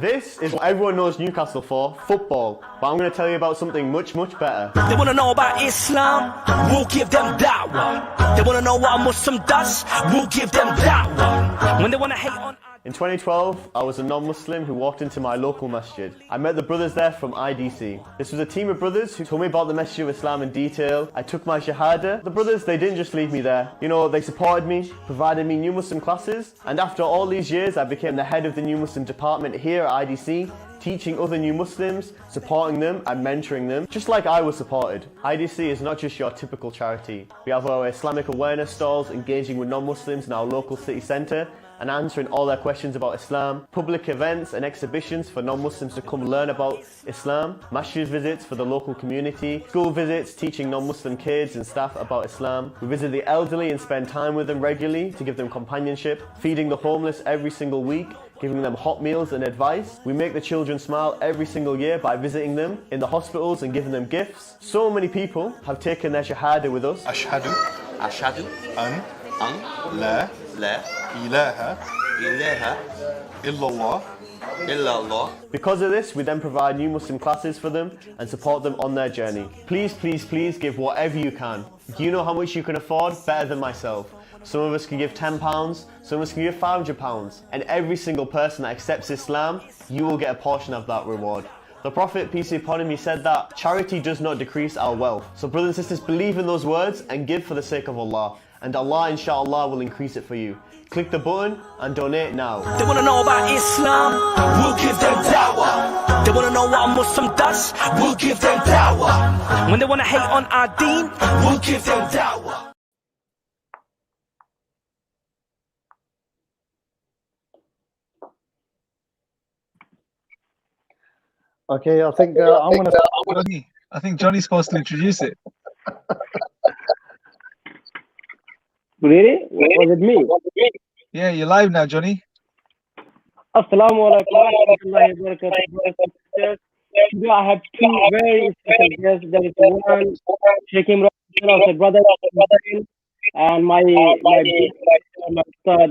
This is what everyone knows Newcastle for, football. But I'm going to tell you about something much, much better. They want to know about Islam, we'll give them dawah. They want to know what a Muslim does, we'll give them dawah. When they want to hate on... In 2012, I was a non-Muslim who walked into my local masjid. I met the brothers there from IDC. This was a team of brothers who told me about the message of Islam in detail. I took my shahada. The brothers, they didn't just leave me there. You know, they supported me, provided me new Muslim classes, and after all these years, I became the head of the new Muslim department here at IDC, teaching other new Muslims, supporting them and mentoring them, just like I was supported. IDC is not just your typical charity. We have our Islamic awareness stalls engaging with non-Muslims in our local city centre and answering all their questions about Islam, public events and exhibitions for non-Muslims to come learn about Islam, masjid visits for the local community, school visits teaching non-Muslim kids and staff about Islam. We visit the elderly and spend time with them regularly to give them companionship, feeding the homeless every single week, giving them hot meals and advice. We make the children smile every single year by visiting them in the hospitals and giving them gifts. So many people have taken their shahada with us. Ashhadu an la la ilaha ilaha illallah. Because of this, we then provide new Muslim classes for them and support them on their journey. Please, please, please give whatever you can. Do you know how much you can afford? Better than myself. Some of us can give £10, some of us can give £500, and every single person that accepts Islam, you will get a portion of that reward. The Prophet, peace be upon him, he said that charity does not decrease our wealth. So brothers and sisters, believe in those words and give for the sake of Allah. And Allah, inshallah, will increase it for you. Click the button and donate now. They want to know about Islam, we'll give them dawah. They want to know what a Muslim does, we'll give them dawah. When they want to hate on our deen, we'll give them dawah. Okay, I think I'm gonna. Joni, I think Johnny's supposed to introduce it. Really? Was it me? Yeah, you're live now, Johnny. Assalamu alaikum warahmatullahi wabarakatuh. Today I have two very special guests. There is one, Sheikh Imran Hussain, brother, and my third.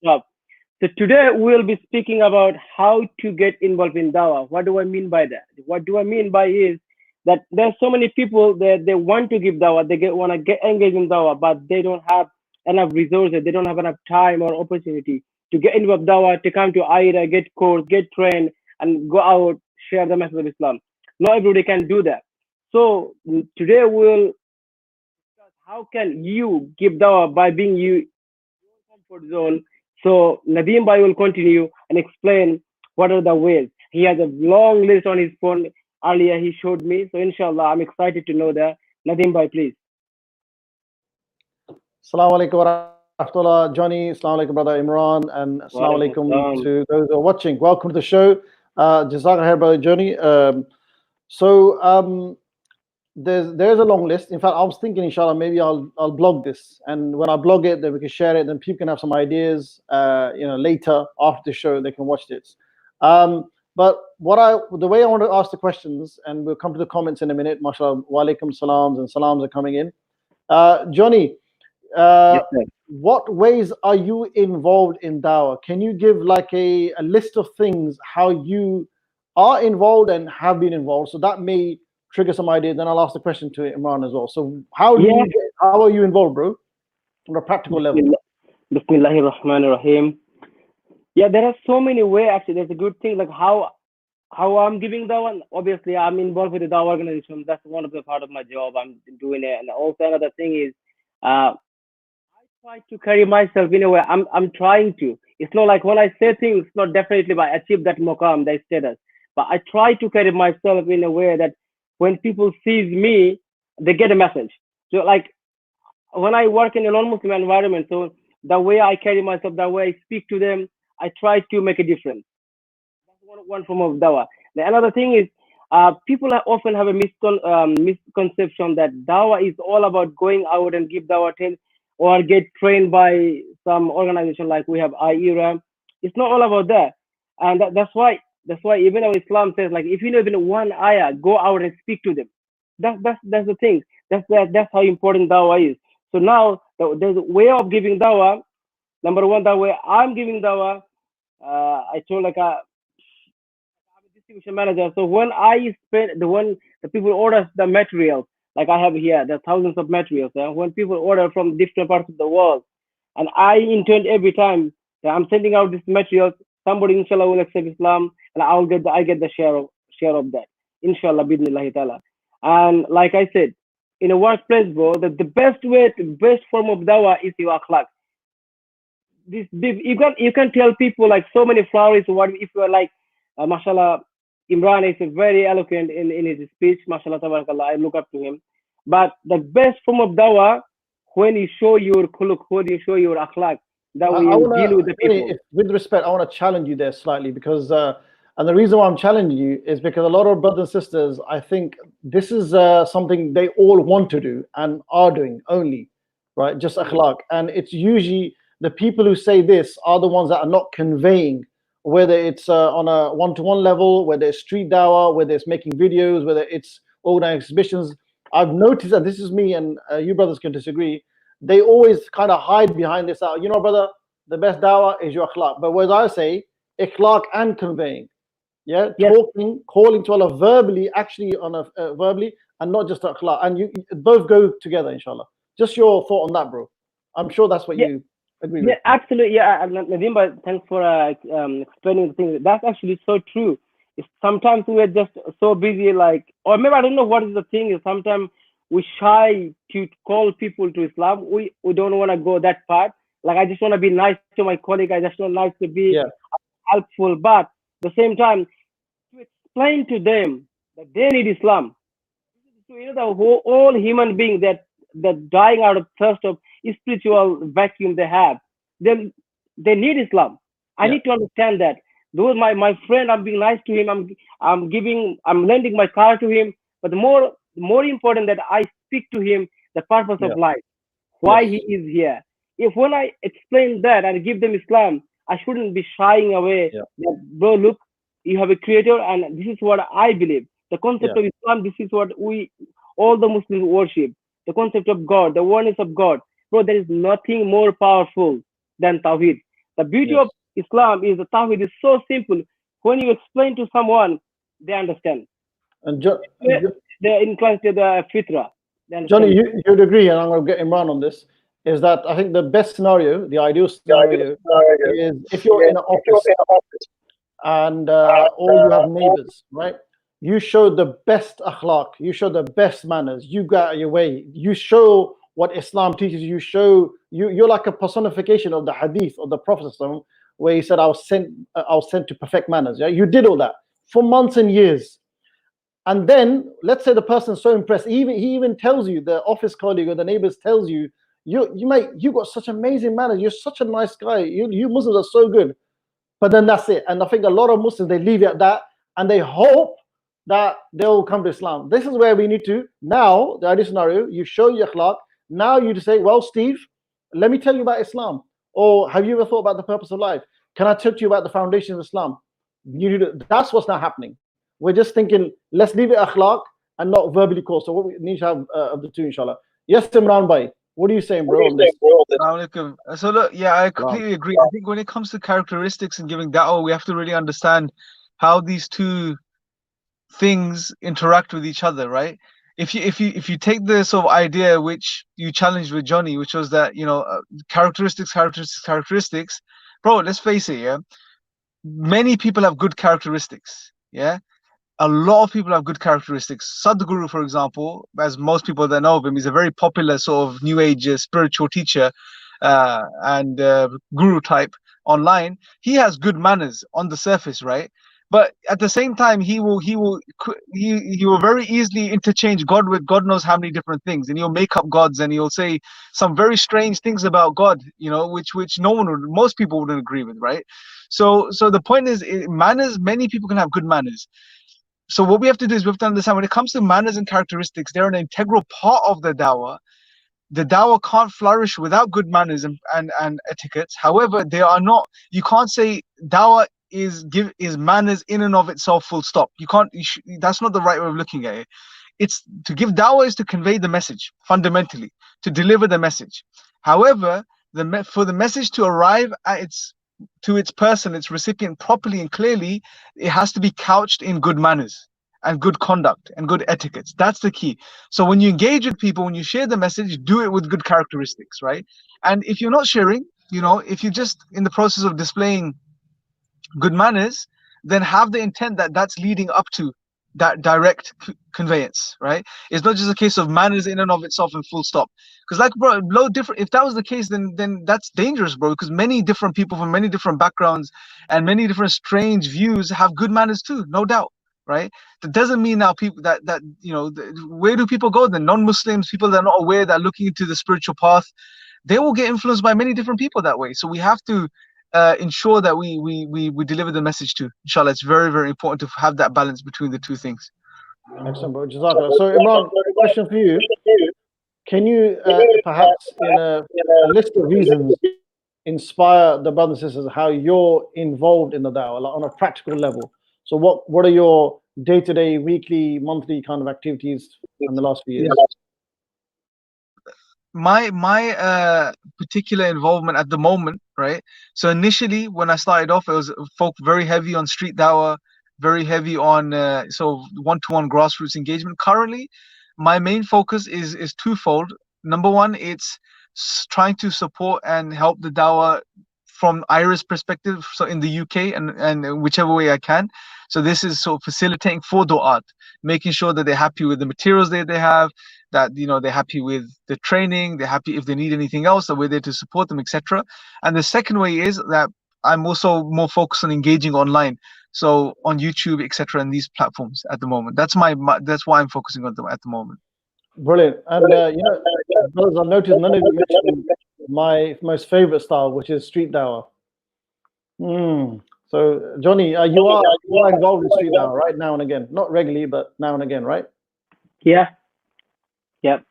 So today we will be speaking about how to get involved in Dawah. What do I mean by that? What do I mean by is that there's so many people that they want to give Dawah, they want to get engaged in Dawah, but they don't have enough resources, they don't have enough time or opportunity to get involved in Dawah, to come to AIDA, get course, get trained, and go out, share the message of Islam. Not everybody can do that. So today we'll discuss how can you give Dawah by being you in your comfort zone. So Nadeem Bhai will continue and explain what are the ways. He has a long list on his phone. Earlier he showed me. So inshallah, I'm excited to know that. Nadeem Bhai, please. Assalamu alaikum wa rahmatullah, Johnny. Assalamu alaikum, brother Imran, and assalamu alaikum to those who are watching. Welcome to the show. Jazakallah khair, brother Johnny. There's a long list. In fact, I was thinking, inshallah, maybe I'll blog this, and when I blog it, then we can share it. Then people can have some ideas. Later after the show, they can watch this. But the way I want to ask the questions, and we'll come to the comments in a minute. MashaAllah, wa alaikum salams and salams are coming in. Johnny, Yes, what ways are you involved in Dawah? Can you give like a list of things how you are involved and have been involved? So that may trigger some ideas. Then I'll ask the question to Imran as well. So how are you involved, bro, on a practical level? Bismillahir Rahmanir Rahim. Yeah, there are so many ways. Actually, there's a good thing like how I'm giving Dawah. Obviously, I'm involved with the Dawah organization. That's one of the part of my job. I'm doing it. And also another thing is, I try to carry myself in a way. I'm trying to. It's not like when I say things, not definitely by achieve that maqam, that status. But I try to carry myself in a way that when people sees me, they get a message. So like when I work in a non-Muslim environment, so the way I carry myself, the way I speak to them, I try to make a difference. That's one form of Dawah. The another thing is, people often have a misconception that Dawah is all about going out and give Dawah or get trained by some organization like we have IERA. It's not all about that. And that's why even our Islam says, like, if you know even one ayah, go out and speak to them. That's the thing. That's how important Dawah is. So now there's a way of giving Dawah. Number one, the way I'm giving Dawah, I told like I'm a distribution manager. So when I spend the people order the materials, like I have here, there are thousands of materials. When people order from different parts of the world, and I intend every time that I'm sending out this materials, somebody inshallah will accept Islam, and I get the share of that. Inshallah, bidnillahi ta'ala. And like I said, in a workplace, bro, the best form of dawah is your akhlaq. This you can tell people like so many flowers. What if you are like, mashallah, Imran is very eloquent in his speech. Mashallah, tabarakallah. I look up to him. But the best form of dawah when you show your khuluq, when you show your akhlaq, that way I you want deal with the people. to, with respect, I want to challenge you there slightly because, and the reason why I'm challenging you is because a lot of brothers and sisters, I think this is something they all want to do and are doing only, right? Just akhlaq. And it's usually the people who say this are the ones that are not conveying, whether it's on a one-to-one level, whether it's street dawah, whether it's making videos, whether it's organizing exhibitions. I've noticed that this is me, and you brothers can disagree. They always kind of hide behind this out. You know, brother, the best dawah is your akhlaq. But whereas I say akhlaq and conveying, yeah, Yes. talking, calling to Allah verbally, actually on a verbally, and not just akhlaq. And you both go together, inshallah. Just your thought on that, bro. I'm sure that's what Yeah. you agree Yeah, with. absolutely. Yeah, Nadeem, but thanks for explaining the thing. That's actually so true. It's sometimes we're just so busy, like, or maybe I don't know what is the thing. Is sometimes we shy to call people to Islam. We don't want to go that part. Like, I just want to be nice to my colleague. I just want nice to be Yeah. helpful, but at the same time, to explain to them that they need Islam. So, the whole all human beings that dying out of thirst of spiritual vacuum they have, they need Islam. I Yeah. need to understand that. Those my friend, I'm being nice to him. I'm lending my car to him. But the more important that I speak to him the purpose Yeah. of life, why Yes. he is here. If when I explain that and give them Islam, I shouldn't be shying away. Yeah. That, bro, look, you have a creator, and this is what I believe. The concept Yeah. of Islam, this is what all the Muslims worship. The concept of God, the oneness of God. Bro, there is nothing more powerful than Tawheed. The beauty Yes. of Islam is the Tawheed is so simple. When you explain to someone, they understand. And They're inclined to the fitra. They Johnny, understand. you'd agree, and I'm going to get Imran on this, is that I think the best scenario, the ideal scenario, is if you're in an office and or you have neighbors, right? You show the best akhlaq, you show the best manners, you go out of your way, you show what Islam teaches, you show you're like a personification of the hadith of the Prophet ﷺ, where he said, I was sent to perfect manners. Yeah, you did all that for months and years. And then let's say the person's so impressed, he even tells you, the office colleague or the neighbors tells you, you got such amazing manners, you're such a nice guy, you Muslims are so good. But then that's it. And I think a lot of Muslims, they leave it at that and they hope that they'll come to Islam. This is where we need to, now, the ideal scenario, you show your akhlaq. Now you just say, well, Steve, let me tell you about Islam. Or have you ever thought about the purpose of life? Can I talk to you about the foundations of Islam? That's what's not happening. We're just thinking, let's leave it akhlaq and not verbally call. So what we need to have of the two, inshallah. Yes, Imran Bhai, what are you saying, bro? On this? Assalamu alaikum. So look, yeah, I completely agree. I think when it comes to characteristics and giving da'wah, we have to really understand how these two things interact with each other, right? If you take the sort of idea which you challenged with Johnny, which was that characteristics, bro. Let's face it, yeah. Many people have good characteristics, yeah. A lot of people have good characteristics. Sadhguru, for example, as most people that know of him, is a very popular sort of new age spiritual teacher and guru type online. He has good manners on the surface, right? But at the same time, he will very easily interchange God with God knows how many different things, and he'll make up gods, and he'll say some very strange things about God, which most people wouldn't agree with, right? So the point is, manners. Many people can have good manners. So what we have to do is we have to understand when it comes to manners and characteristics, they're an integral part of the dawah. The dawah can't flourish without good manners and etiquettes. However, they are not. You can't say dawah is manners in and of itself. Full stop. You can't. That's not the right way of looking at it. It's to give dawah is to convey the message fundamentally, to deliver the message. However, for the message to arrive at its to its person, its recipient, properly and clearly, it has to be couched in good manners and good conduct and good etiquettes. That's the key. So when you engage with people, when you share the message, do it with good characteristics, right? And if you're not sharing, if you're just in the process of displaying good manners, then have the intent that that's leading up to that direct conveyance, right? It's not just a case of manners in and of itself and full stop. Because like, bro, if that was the case, then that's dangerous, bro, because many different people from many different backgrounds and many different strange views have good manners too, no doubt, right? That doesn't mean now people that where do people go then? Non-Muslims, people that are not aware, that are looking into the spiritual path, they will get influenced by many different people that way. So we have to ensure that we deliver the message to. Inshallah, it's very, very important to have that balance between the two things. Excellent, bro. Jazakallah. So, Imran, question for you. Can you perhaps, in a list of reasons, inspire the brothers and sisters how you're involved in the da'wah, like on a practical level? So what are your day-to-day, weekly, monthly kind of activities in the last few years? My particular involvement at the moment, right? So initially, when I started off, it was very heavy on street dawah, very heavy on so one-to-one grassroots engagement. Currently, my main focus is twofold. Number one, it's trying to support and help the dawah from IRIS perspective, so in the UK and whichever way I can. So this is sort of facilitating for du'at, making sure that they're happy with the materials that they have, that they're happy with the training, they're happy if they need anything else, that we're there to support them, etc. And the second way is that I'm also more focused on engaging online, so on YouTube, etc., and these platforms at the moment. That's that's why I'm focusing on them at the moment. Brilliant. And brothers, I've noticed none of you mentioned my most favorite style, which is street dawah. So, Joni, you are involved in street dawah, right? Now and again, not regularly, but now and again, right? Yeah. Yep.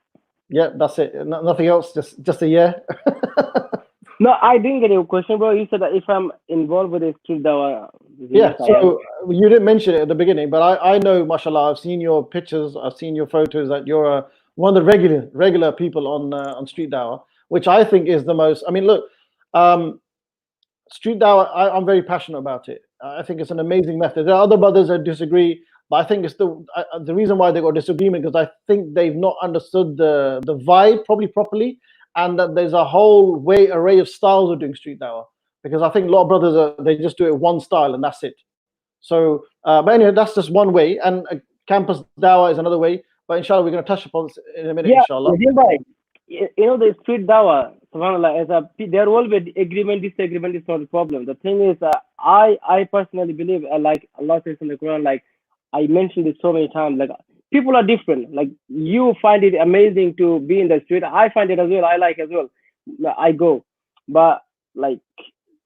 Yeah, that's it. Nothing else. Just a yeah. No, I didn't get your question, bro. You said that if I'm involved with a street dawah. Yeah. So you didn't mention it at the beginning, but I know, mashallah, I've seen your pictures, I've seen your photos, that you're one of the regular people on street dawah, which I think is the most. I mean, look, street dawah, I'm very passionate about it. I think it's an amazing method. There are other brothers that disagree, but I think it's the reason why they got disagreement, because I think they've not understood the vibe properly, and that there's a whole array of styles of doing street dawah. Because I think a lot of brothers they just do it one style and that's it. So, but anyway, that's just one way, and campus dawah is another way. But inshallah, we're going to touch upon this in a minute. Yeah, inshallah. The street dawah, subhanallah, there will be agreement, disagreement is not a problem. The thing is, I personally believe, like Allah says in the Quran, like I mentioned it so many times, like people are different. Like you find it amazing to be in the street. I find it as well. I like as well. I go, but like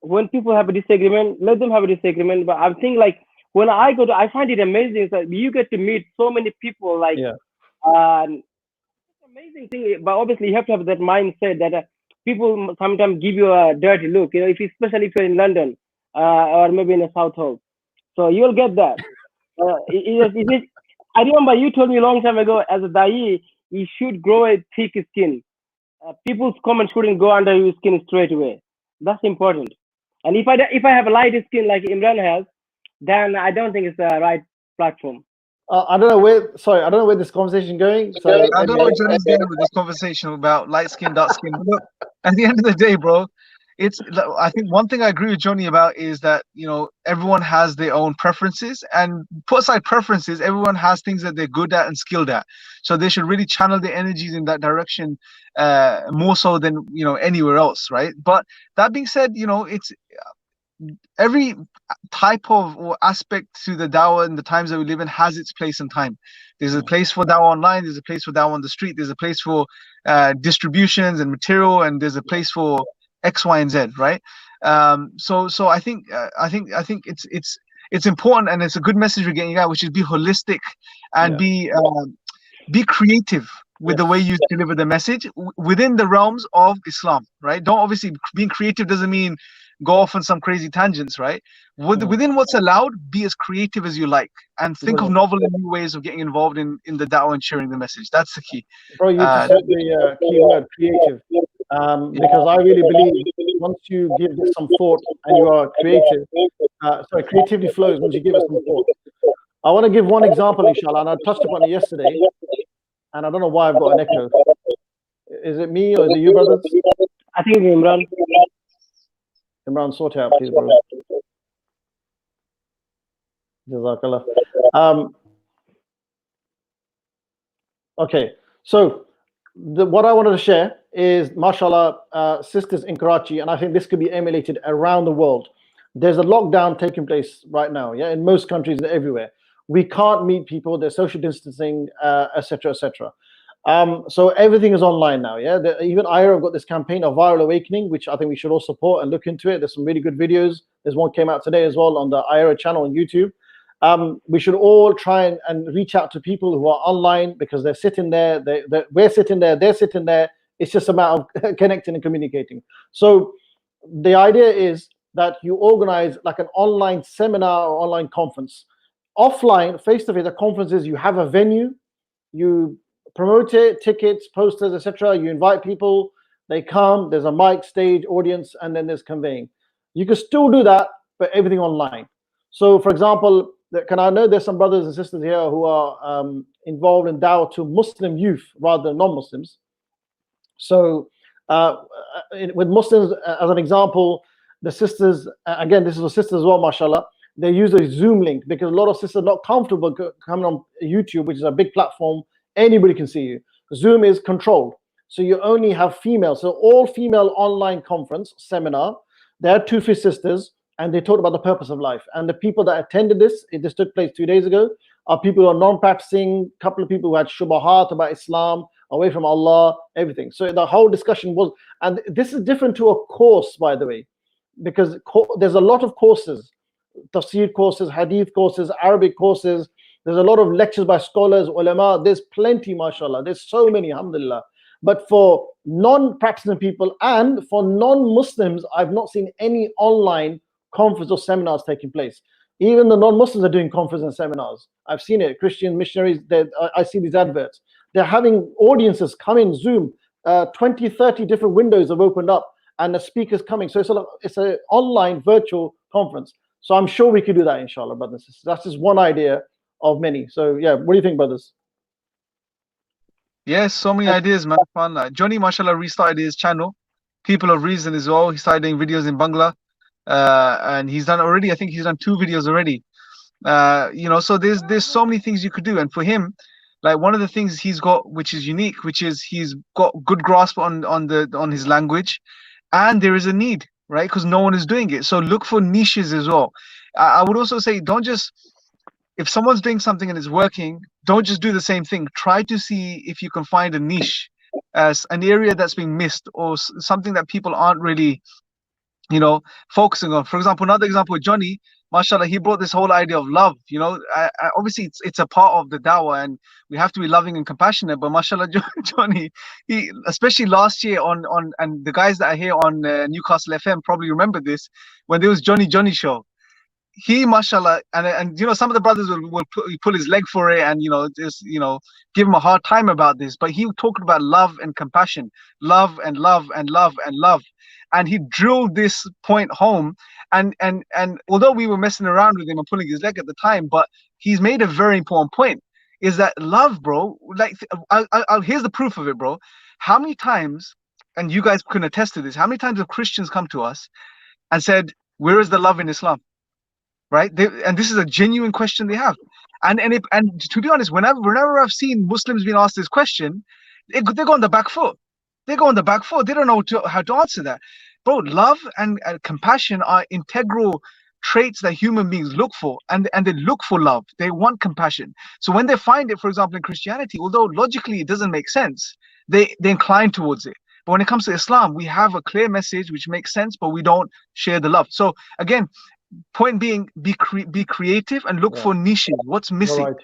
when people have a disagreement, let them have a disagreement. But I'm thinking like when I go to, I find it amazing that you get to meet so many people. Like, amazing thing. But obviously, you have to have that mindset that people sometimes give you a dirty look. Especially if you're in London or maybe in the South Hall. So you'll get that. I remember you told me a long time ago, as a da'i, you should grow a thick skin. People's comments shouldn't go under your skin straight away. That's important. And if I have a light skin like Imran has, then I don't think it's the right platform. I don't know where this conversation is going. So I don't know what Johnny's doing with this conversation about light skin, dark skin. Look, at the end of the day, bro, I think one thing I agree with Joni about is that everyone has their own preferences, and put aside preferences, everyone has things that they're good at and skilled at. So they should really channel their energies in that direction more so than anywhere else, right? But that being said, it's every type of or aspect to the dawah in the times that we live in has its place and time. There's a place for dawah online, there's a place for dawah on the street, there's a place for distributions and material, and there's a place for X, Y, and Z, right? So I think it's important, and it's a good message we're getting out, which is be holistic and be creative with the way you deliver the message within the realms of Islam, right? Don't obviously being creative doesn't mean go off on some crazy tangents, right? Within what's allowed, be as creative as you like, and think of novel and new ways of getting involved in the da'wah and sharing the message. That's the key. Bro, you just said the key word, creative. Because I really believe once you give this some thought and you are creative, creativity flows once you give it some thought. I want to give one example, inshallah, and I touched upon it yesterday, and I don't know why I've got an echo. Is it me or is it you, brothers? I think Imran. Imran, sort it out, please, bro. Jazakallah. Okay, so what I wanted to share is, mashallah, sisters in Karachi, and I think this could be emulated around the world. There's a lockdown taking place right now, yeah, in most countries and everywhere. We can't meet people, there's social distancing, etc., etc. So everything is online now, yeah. Even IRA have got this campaign of Viral Awakening, which I think we should all support and look into it. There's some really good videos. There's one came out today as well on the IRA channel on YouTube. We should all try and reach out to people who are online, because they're sitting there, we're sitting there, they're sitting there. It's just a matter of connecting and communicating. So the idea is that you organize like an online seminar or online conference. Offline, face-to-face, the conferences, you have a venue, you promote it, tickets, posters, etc. You invite people, they come, there's a mic, stage, audience, and then there's conveying. You can still do that, but everything online. So for example, I know there's some brothers and sisters here who are involved in dawah to Muslim youth rather than non-Muslims. So with Muslims, as an example, the sisters, again, this is for sisters as well, mashallah, they use a Zoom link, because a lot of sisters are not comfortable coming on YouTube, which is a big platform. Anybody can see you. Zoom is controlled, so you only have females. So all female online conference seminar. There are two sisters, and they talked about the purpose of life. And the people that attended this took place 2 days ago, are people who are non-practicing, couple of people who had shubahat about Islam, away from Allah, everything. So the whole discussion was, and this is different to a course, by the way, because there's a lot of courses, tafsir courses, hadith courses, Arabic courses. There's a lot of lectures by scholars, ulama. There's plenty, mashallah. There's so many, alhamdulillah. But for non-practicing people and for non-Muslims, I've not seen any online conference or seminars taking place. Even the non-Muslims are doing conferences and seminars. I've seen it. Christian missionaries, I see these adverts. They're having audiences come in Zoom. 20, 30 different windows have opened up, and the speakers coming. So it's an online virtual conference. So I'm sure we could do that, inshallah, brothers and sisters. That's just one idea of many. So yeah, what do you think, brothers? Yes, so many ideas, man. Fun. Joni, mashallah, restarted his channel, People of Reason as well. He started doing videos in Bangla, and he's done already. I think he's done 2 videos already. So there's so many things you could do. And for him, like, one of the things he's got, which is unique, which is he's got good grasp on his language, and there is a need, right? Because no one is doing it. So look for niches as well. I would also say, don't just, if someone's doing something and it's working, don't just do the same thing. Try to see if you can find a niche, as an area that's being missed, or something that people aren't really, focusing on. For example, another example with Joni, mashallah, he brought this whole idea of love. Obviously it's a part of the dawah, and we have to be loving and compassionate. But mashallah, Joni, he, especially last year and the guys that are here on Newcastle FM probably remember this, when there was Joni show. He, mashallah, and some of the brothers will pull his leg for it, and just give him a hard time about this. But he talked about love and compassion, love and love and love and love, and he drilled this point home. And although we were messing around with him and pulling his leg at the time, but he's made a very important point: is that love, bro. Like, here's the proof of it, bro. How many times, and you guys can attest to this, how many times have Christians come to us and said, "Where is the love in Islam?" Right? And this is a genuine question they have. And to be honest, whenever I've seen Muslims being asked this question, they go on the back foot. They go on the back foot. They don't know how to answer that. Bro, love and compassion are integral traits that human beings look for, and they look for love. They want compassion. So when they find it, for example, in Christianity, although logically it doesn't make sense, they incline towards it. But when it comes to Islam, we have a clear message which makes sense, but we don't share the love. So again, point being, be creative and look for niches. What's missing?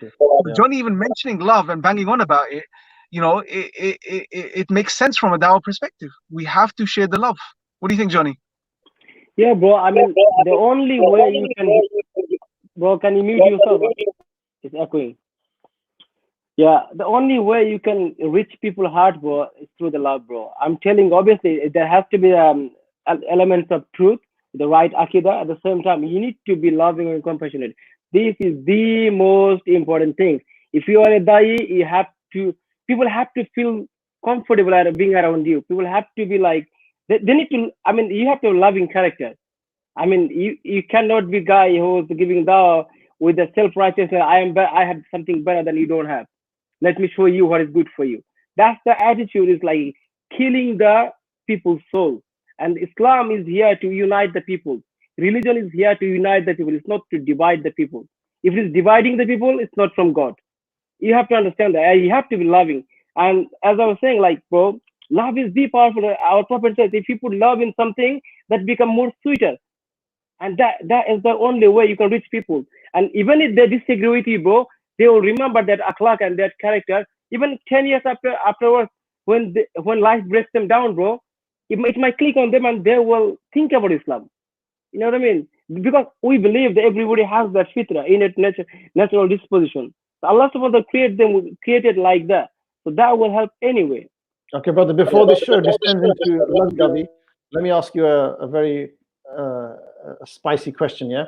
Joni even mentioning love and banging on about it, it makes sense from a dawah perspective. We have to share the love. What do you think, Joni? Yeah, bro. I mean, the only way you can, bro, can you mute yourself? It's echoing. Yeah, the only way you can reach people's heart, bro, is through the love, bro. I'm telling, obviously, there has to be a elements of truth, the right akidah. At the same time, you need to be loving and compassionate. This is the most important thing. If you are a da'i, you have to. People have to feel comfortable at being around you. People have to be like they need to. I mean, you have to have loving character. I mean, you cannot be a guy who's giving dawah with the self-righteousness. I have something better than you don't have. Let me show you what is good for you. That's the attitude. Is like killing the people's soul. And Islam is here to unite the people. Religion is here to unite the people. It's not to divide the people. If it is dividing the people, it's not from God. You have to understand that. You have to be loving. And as I was saying, like, bro, love is the powerful. Our Prophet says, if you put love in something, that become more sweeter. And that is the only way you can reach people. And even if they disagree with you, bro, they will remember that akhlaq and that character. Even 10 years afterwards, when life breaks them down, bro, it might click on them and they will think about Islam. You know what I mean? Because we believe that everybody has that fitra, innate natural disposition. So Allah subhanahu wa ta'ala created like that. So that will help anyway. Okay, brother, before this show descends into Luggavi, let me ask you a very spicy question, yeah?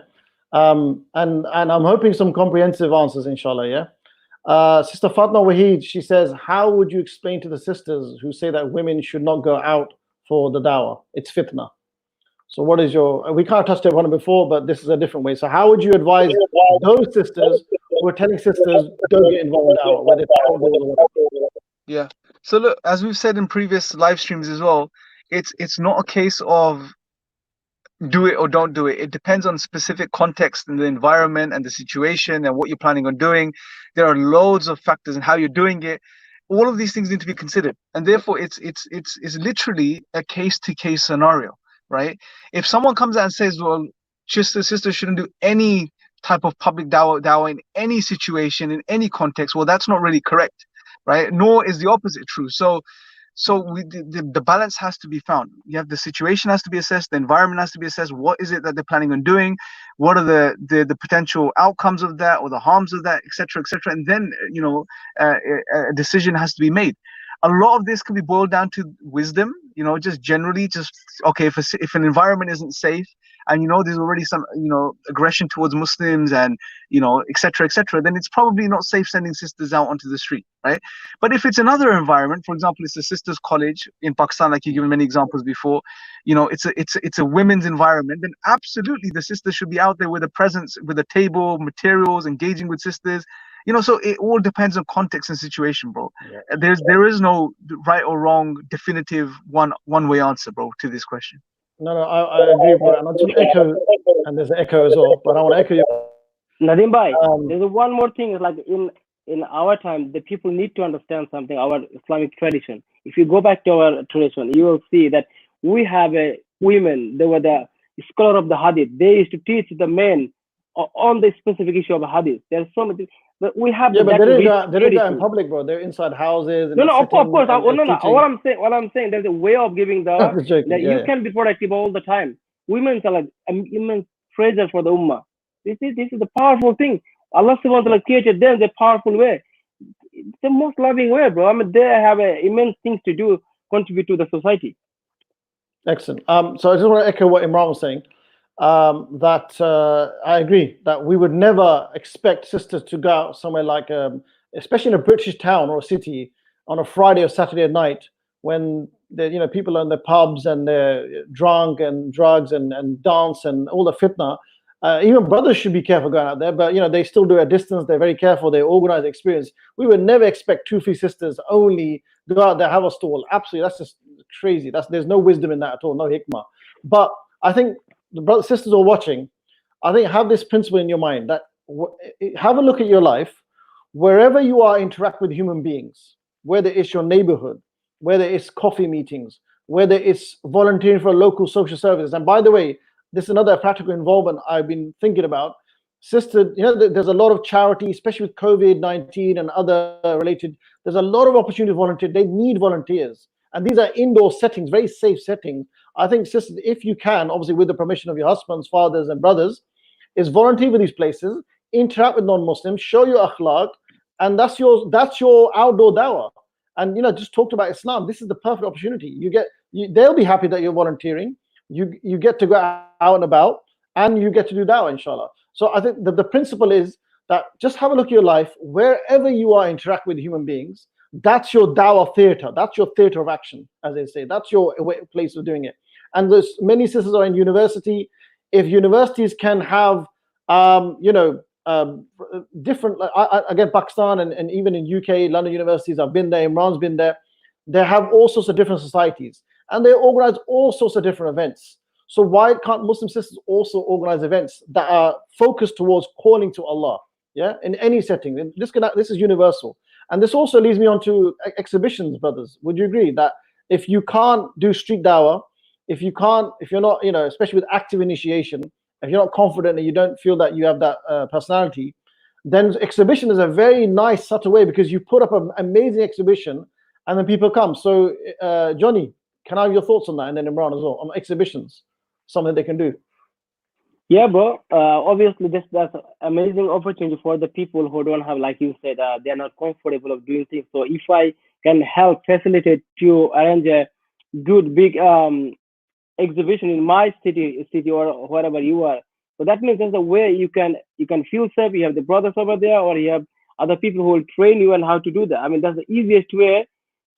And I'm hoping some comprehensive answers, inshallah, yeah? Sister Fatma Waheed, she says, how would you explain to the sisters who say that women should not go out for the dawah? It's fitna. So what is we kind of touched upon it before, but this is a different way. So how would you advise those sisters who are telling sisters don't get involved in dawah, whether it's Yeah. So look, as we've said in previous live streams as well, it's not a case of do it or don't do it. It depends on specific context and the environment and the situation and what you're planning on doing. There are loads of factors in how you're doing it. All of these things need to be considered, and therefore it's literally a case-to-case scenario, right? If someone comes out and says, well, sisters shouldn't do any type of public dawah in any situation, in any context, well, that's not really correct, right? Nor is the opposite true. So the balance has to be found. You have the situation has to be assessed, the environment has to be assessed. What is it that they're planning on doing? What are the potential outcomes of that or the harms of that, etc., etc. And then a decision has to be made. A lot of this can be boiled down to wisdom, just generally, okay, if an environment isn't safe, and there's already some aggression towards Muslims and etc., etc., then it's probably not safe sending sisters out onto the street, right? But if it's another environment, for example, it's a sisters' college in Pakistan, like you've given many examples before, it's a women's environment, then absolutely the sisters should be out there with a presence, with a table, materials, engaging with sisters. So it all depends on context and situation, bro. Yeah. There is no right or wrong definitive one way answer, bro, to this question. No, I agree, bro. And I just echo, and there's an echo as well, but I want to echo you. Nadeem bhai, there's one more thing, like in our time, the people need to understand something, our Islamic tradition. If you go back to our tradition, you will see that we have women, they were the scholar of the hadith. They used to teach the men on the specific issue of hadith. There's so many. But we have but they don't do that in public, bro. They're inside houses. No, of course. What I'm saying, there's a way of giving that you can be productive all the time. Women are like immense treasure for the ummah. This is the powerful thing. Allah subhanahu wa ta'ala created them the powerful way. It's the most loving way, bro. I mean, they have immense things to do, contribute to the society. Excellent. So I just want to echo what Imran was saying. That I agree that we would never expect sisters to go out somewhere like, especially in a British town or a city, on a Friday or Saturday at night when people are in their pubs and they're drunk and drugs and dance and all the fitna. Even brothers should be careful going out there, but they still do a distance. They're very careful. They organize the experience. We would never expect Tufi sisters only go out there, have a stall. Absolutely, that's just crazy. There's no wisdom in that at all, no hikmah. But I think the brothers sisters are watching. I think have this principle in your mind that have a look at your life, wherever you are, interact with human beings, whether it's your neighborhood, whether it's coffee meetings, whether it's volunteering for a local social service. And by the way, this is another practical involvement I've been thinking about. Sister, there's a lot of charity, especially with COVID-19 and other related. There's a lot of opportunity to volunteer. They need volunteers. And these are indoor settings, very safe settings. I think, sisters, if you can, obviously with the permission of your husbands, fathers, and brothers, is volunteer with these places, interact with non-Muslims, show your akhlaq, and that's your outdoor dawah. And just talked about Islam. This is the perfect opportunity. They'll be happy that you're volunteering. you get to go out and about, and you get to do dawah, inshallah. So I think that the principle is that just have a look at your life, wherever you are interact with human beings, that's your dawah theater, that's your theater of action, as they say, that's your place of doing it. And there's many sisters are in university. If universities can have different, again, Pakistan and even in UK, London universities, I've been there, Imran's been there, they have all sorts of different societies, and they organize all sorts of different events. So why can't Muslim sisters also organize events that are focused towards calling to Allah? Yeah, in any setting. And this is universal. And this also leads me on to exhibitions, brothers. Would you agree that if you can't do street dawah, if you're not, especially with active initiation, if you're not confident and you don't feel that you have that personality, then exhibition is a very nice, subtle way, because you put up an amazing exhibition and then people come. So, Joni, can I have your thoughts on that? And then Imran as well, on exhibitions, something they can do. Yeah, bro. Obviously, that's an amazing opportunity for the people who don't have, like you said, they're not comfortable of doing things. So if I can help facilitate to arrange a good big exhibition in my city or wherever you are, so that means there's a way you can feel safe. You have the brothers over there, or you have other people who will train you on how to do that. I mean, that's the easiest way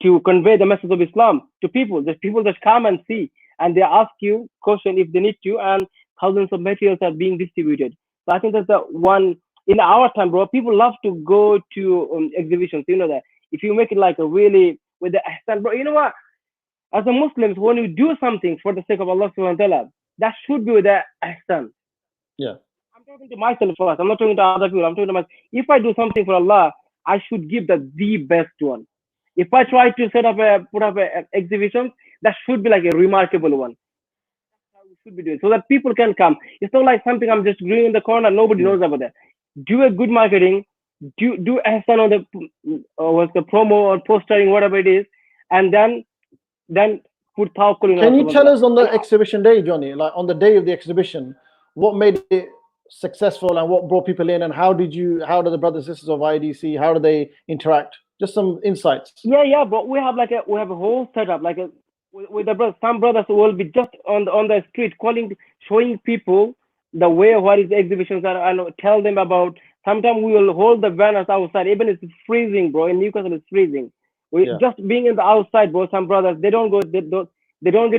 to convey the message of Islam to people. There's people that come and see, and they ask you question if they need to, and thousands of materials are being distributed. So I think that's the one in our time, bro. People love to go to exhibitions. You know that if you make it like a really with the ihsan, bro. You know what? As a Muslims, when you do something for the sake of Allah subhanahu wa ta'ala, that should be with the ihsan. Yeah. I'm talking to myself first. I'm not talking to other people. I'm talking to myself. If I do something for Allah, I should give the best one. If I try to put up a exhibition, that should be like a remarkable one. Should be doing so that people can come. It's not like something I'm just doing in the corner, nobody knows about that. Do a good marketing, do ihsan on the promo or postering, whatever it is, and then put tawakkul. Can you tell us on the exhibition day, Joni, like on the day of the exhibition, what made it successful and what brought people in, and how did the brothers and sisters of IDC, how do they interact? Just some insights. Yeah, but we have a whole setup, with the brothers. Some brothers will be just on the street showing people the way what is the exhibitions are, and tell them about. Sometimes we will hold the banners outside, even if it's freezing, bro. In Newcastle, it's freezing. Just being in the outside, bro. Some brothers they don't get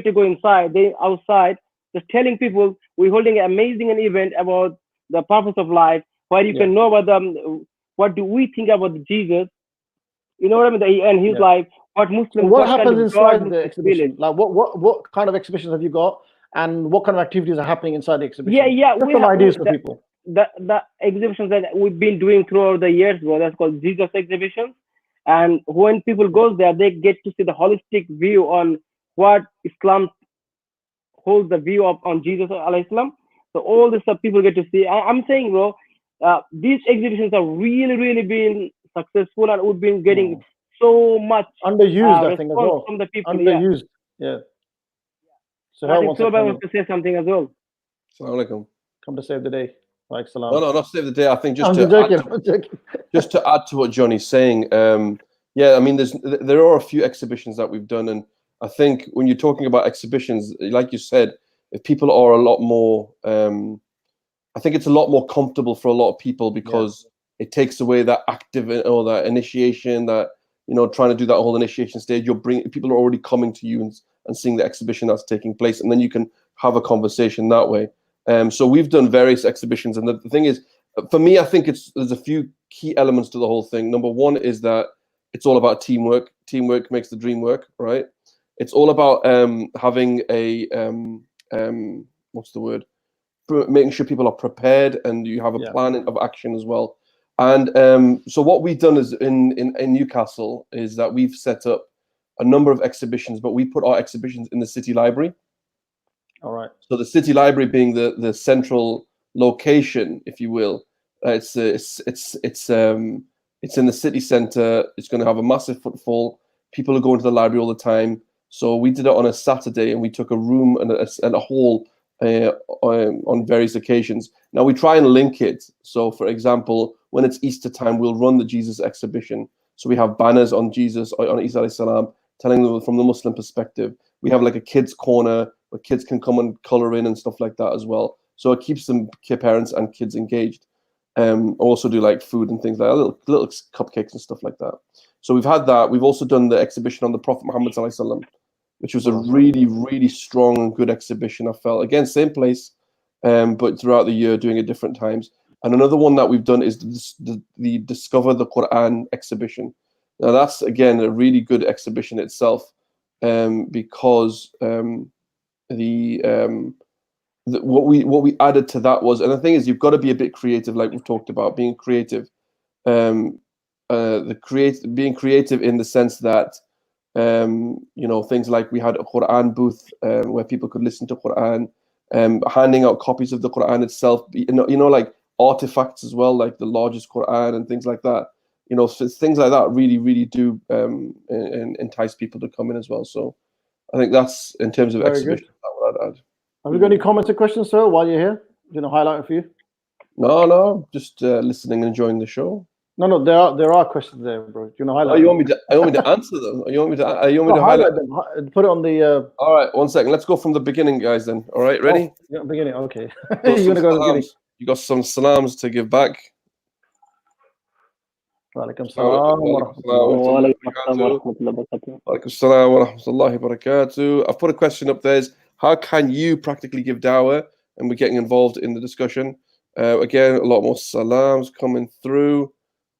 to go inside. They outside just telling people we're holding an amazing event about the purpose of life, where you can know about what do we think about Jesus. You know what I mean? And his life. What Muslims? What happens inside the exhibition? Like what kind of exhibitions have you got, and what kind of activities are happening inside the exhibition? Yeah. Just some ideas for people. The exhibitions that we've been doing throughout the years, bro, that's called Jesus exhibitions. And when people go there, they get to see the holistic view on what Islam holds the view of on Jesus alayhi salam. So all this stuff people get to see. I'm saying, bro, these exhibitions are really being successful, and we've been getting so much underused, I think, as well. From the people. Underused, yeah. So I think Soba wants to say something as well. Assalamu alaikum. Come to save the day. Like salam. No, not save the day. I think I'm joking. Just to add to what Johnny's saying, I mean, there are a few exhibitions that we've done, and I think when you're talking about exhibitions, like you said, if people are a lot more, I think it's a lot more comfortable for a lot of people, because it takes away that active or that initiation, that trying to do that whole initiation stage. People are already coming to you and seeing the exhibition that's taking place, and then you can have a conversation that way. So we've done various exhibitions, and the thing is, for me, I think there's a few key elements to the whole thing. Number one is that it's all about teamwork. Teamwork makes the dream work, right? It's all about having a what's the word? Making sure people are prepared and you have a plan of action as well. And so what we've done is in Newcastle is that we've set up a number of exhibitions, but we put our exhibitions in the city library. All right. So the city library being the central location, if you will, it's in the city centre. It's going to have a massive footfall. People are going to the library all the time. So we did it on a Saturday, and we took a room and a hall on various occasions. Now we try and link it. So, for example, when it's Easter time, we'll run the Jesus exhibition. So we have banners on Jesus, on Isa alayhi salam, telling them from the Muslim perspective. We have like a kids corner where kids can come and color in and stuff like that as well. So it keeps them parents and kids engaged. Also do like food and things like that, little cupcakes and stuff like that. So we've had that. We've also done the exhibition on the Prophet Muhammad Sallallahu Alaihi Wasallam, which was a really, really strong and good exhibition. I felt, again, same place, but throughout the year doing it different times. And another one that we've done is the Discover the Quran exhibition. Now that's again a really good exhibition itself, because what we added to that was, and the thing is, you've got to be a bit creative, like we've talked about, being creative. Being creative in the sense that things like we had a Quran booth where people could listen to Quran, handing out copies of the Quran itself, like artifacts as well, like the largest Quran and things like that. So things like that really, really do entice people to come in as well. So I think that's, in terms of exhibition, that's what I'd add. Have you got any comments or questions, sir, while you're here? Highlight it for you? No, just listening and enjoying the show. No, there are questions there, bro. Do you want to highlight? You want me to answer them? You want me to highlight them? Put it on the. All right, 1 second. Let's go from the beginning, guys. Then, all right, ready? Yeah, beginning. Okay. You're gonna go to the beginning. You got some salams to give back. Walaikum salam wa rahmatullahi wa barakatuh. I've put a question up there. How can you practically give dawah? And we're getting involved in the discussion. Again, a lot more salams coming through.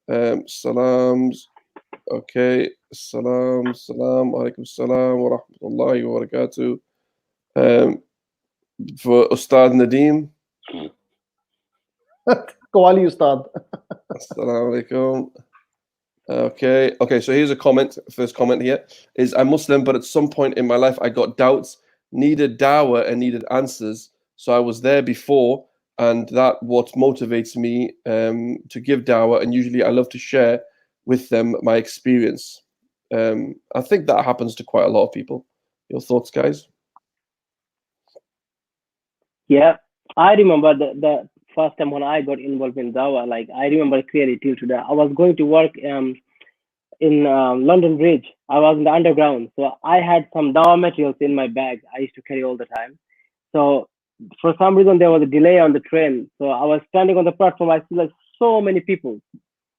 Salams. Okay. Salam. Alaikum salam wa rahmatullahi wa barakatuh. For Ustad Nadeem. Kawali Ustad. Assalamu alaikum. Okay, so here's a comment. First comment here is, I'm Muslim, but at some point in my life I got doubts, needed dawah and needed answers. So I was there before, and that what motivates me to give dawah, and usually I love to share with them my experience. I think that happens to quite a lot of people. Your thoughts, guys? Yeah, I remember the first time when I got involved in dawah. Like, I remember clearly till today. I was going to work in London Bridge. I was in the underground, so I had some dawah materials in my bag. I used to carry all the time. So for some reason there was a delay on the train. So I was standing on the platform. I see like so many people,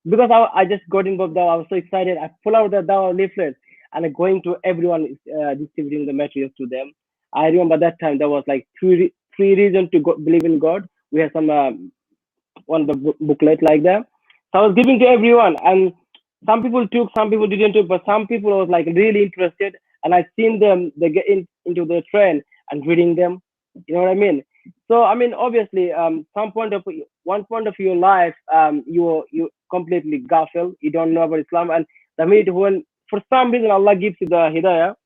because I just got involved dawah. I was so excited. I pull out the dawah leaflet and I'm going to everyone, distributing the materials to them. I remember that time there was like three reasons to believe in God. We had some one of the booklet like that. So I was giving to everyone, and some people took, some people didn't take, but some people was like really interested, and I seen them, they get into the train and reading them. You know what I mean? So I mean, obviously, one point of your life, you completely ghafil. You don't know about Islam, and the minute when for some reason Allah gives you the hidayah,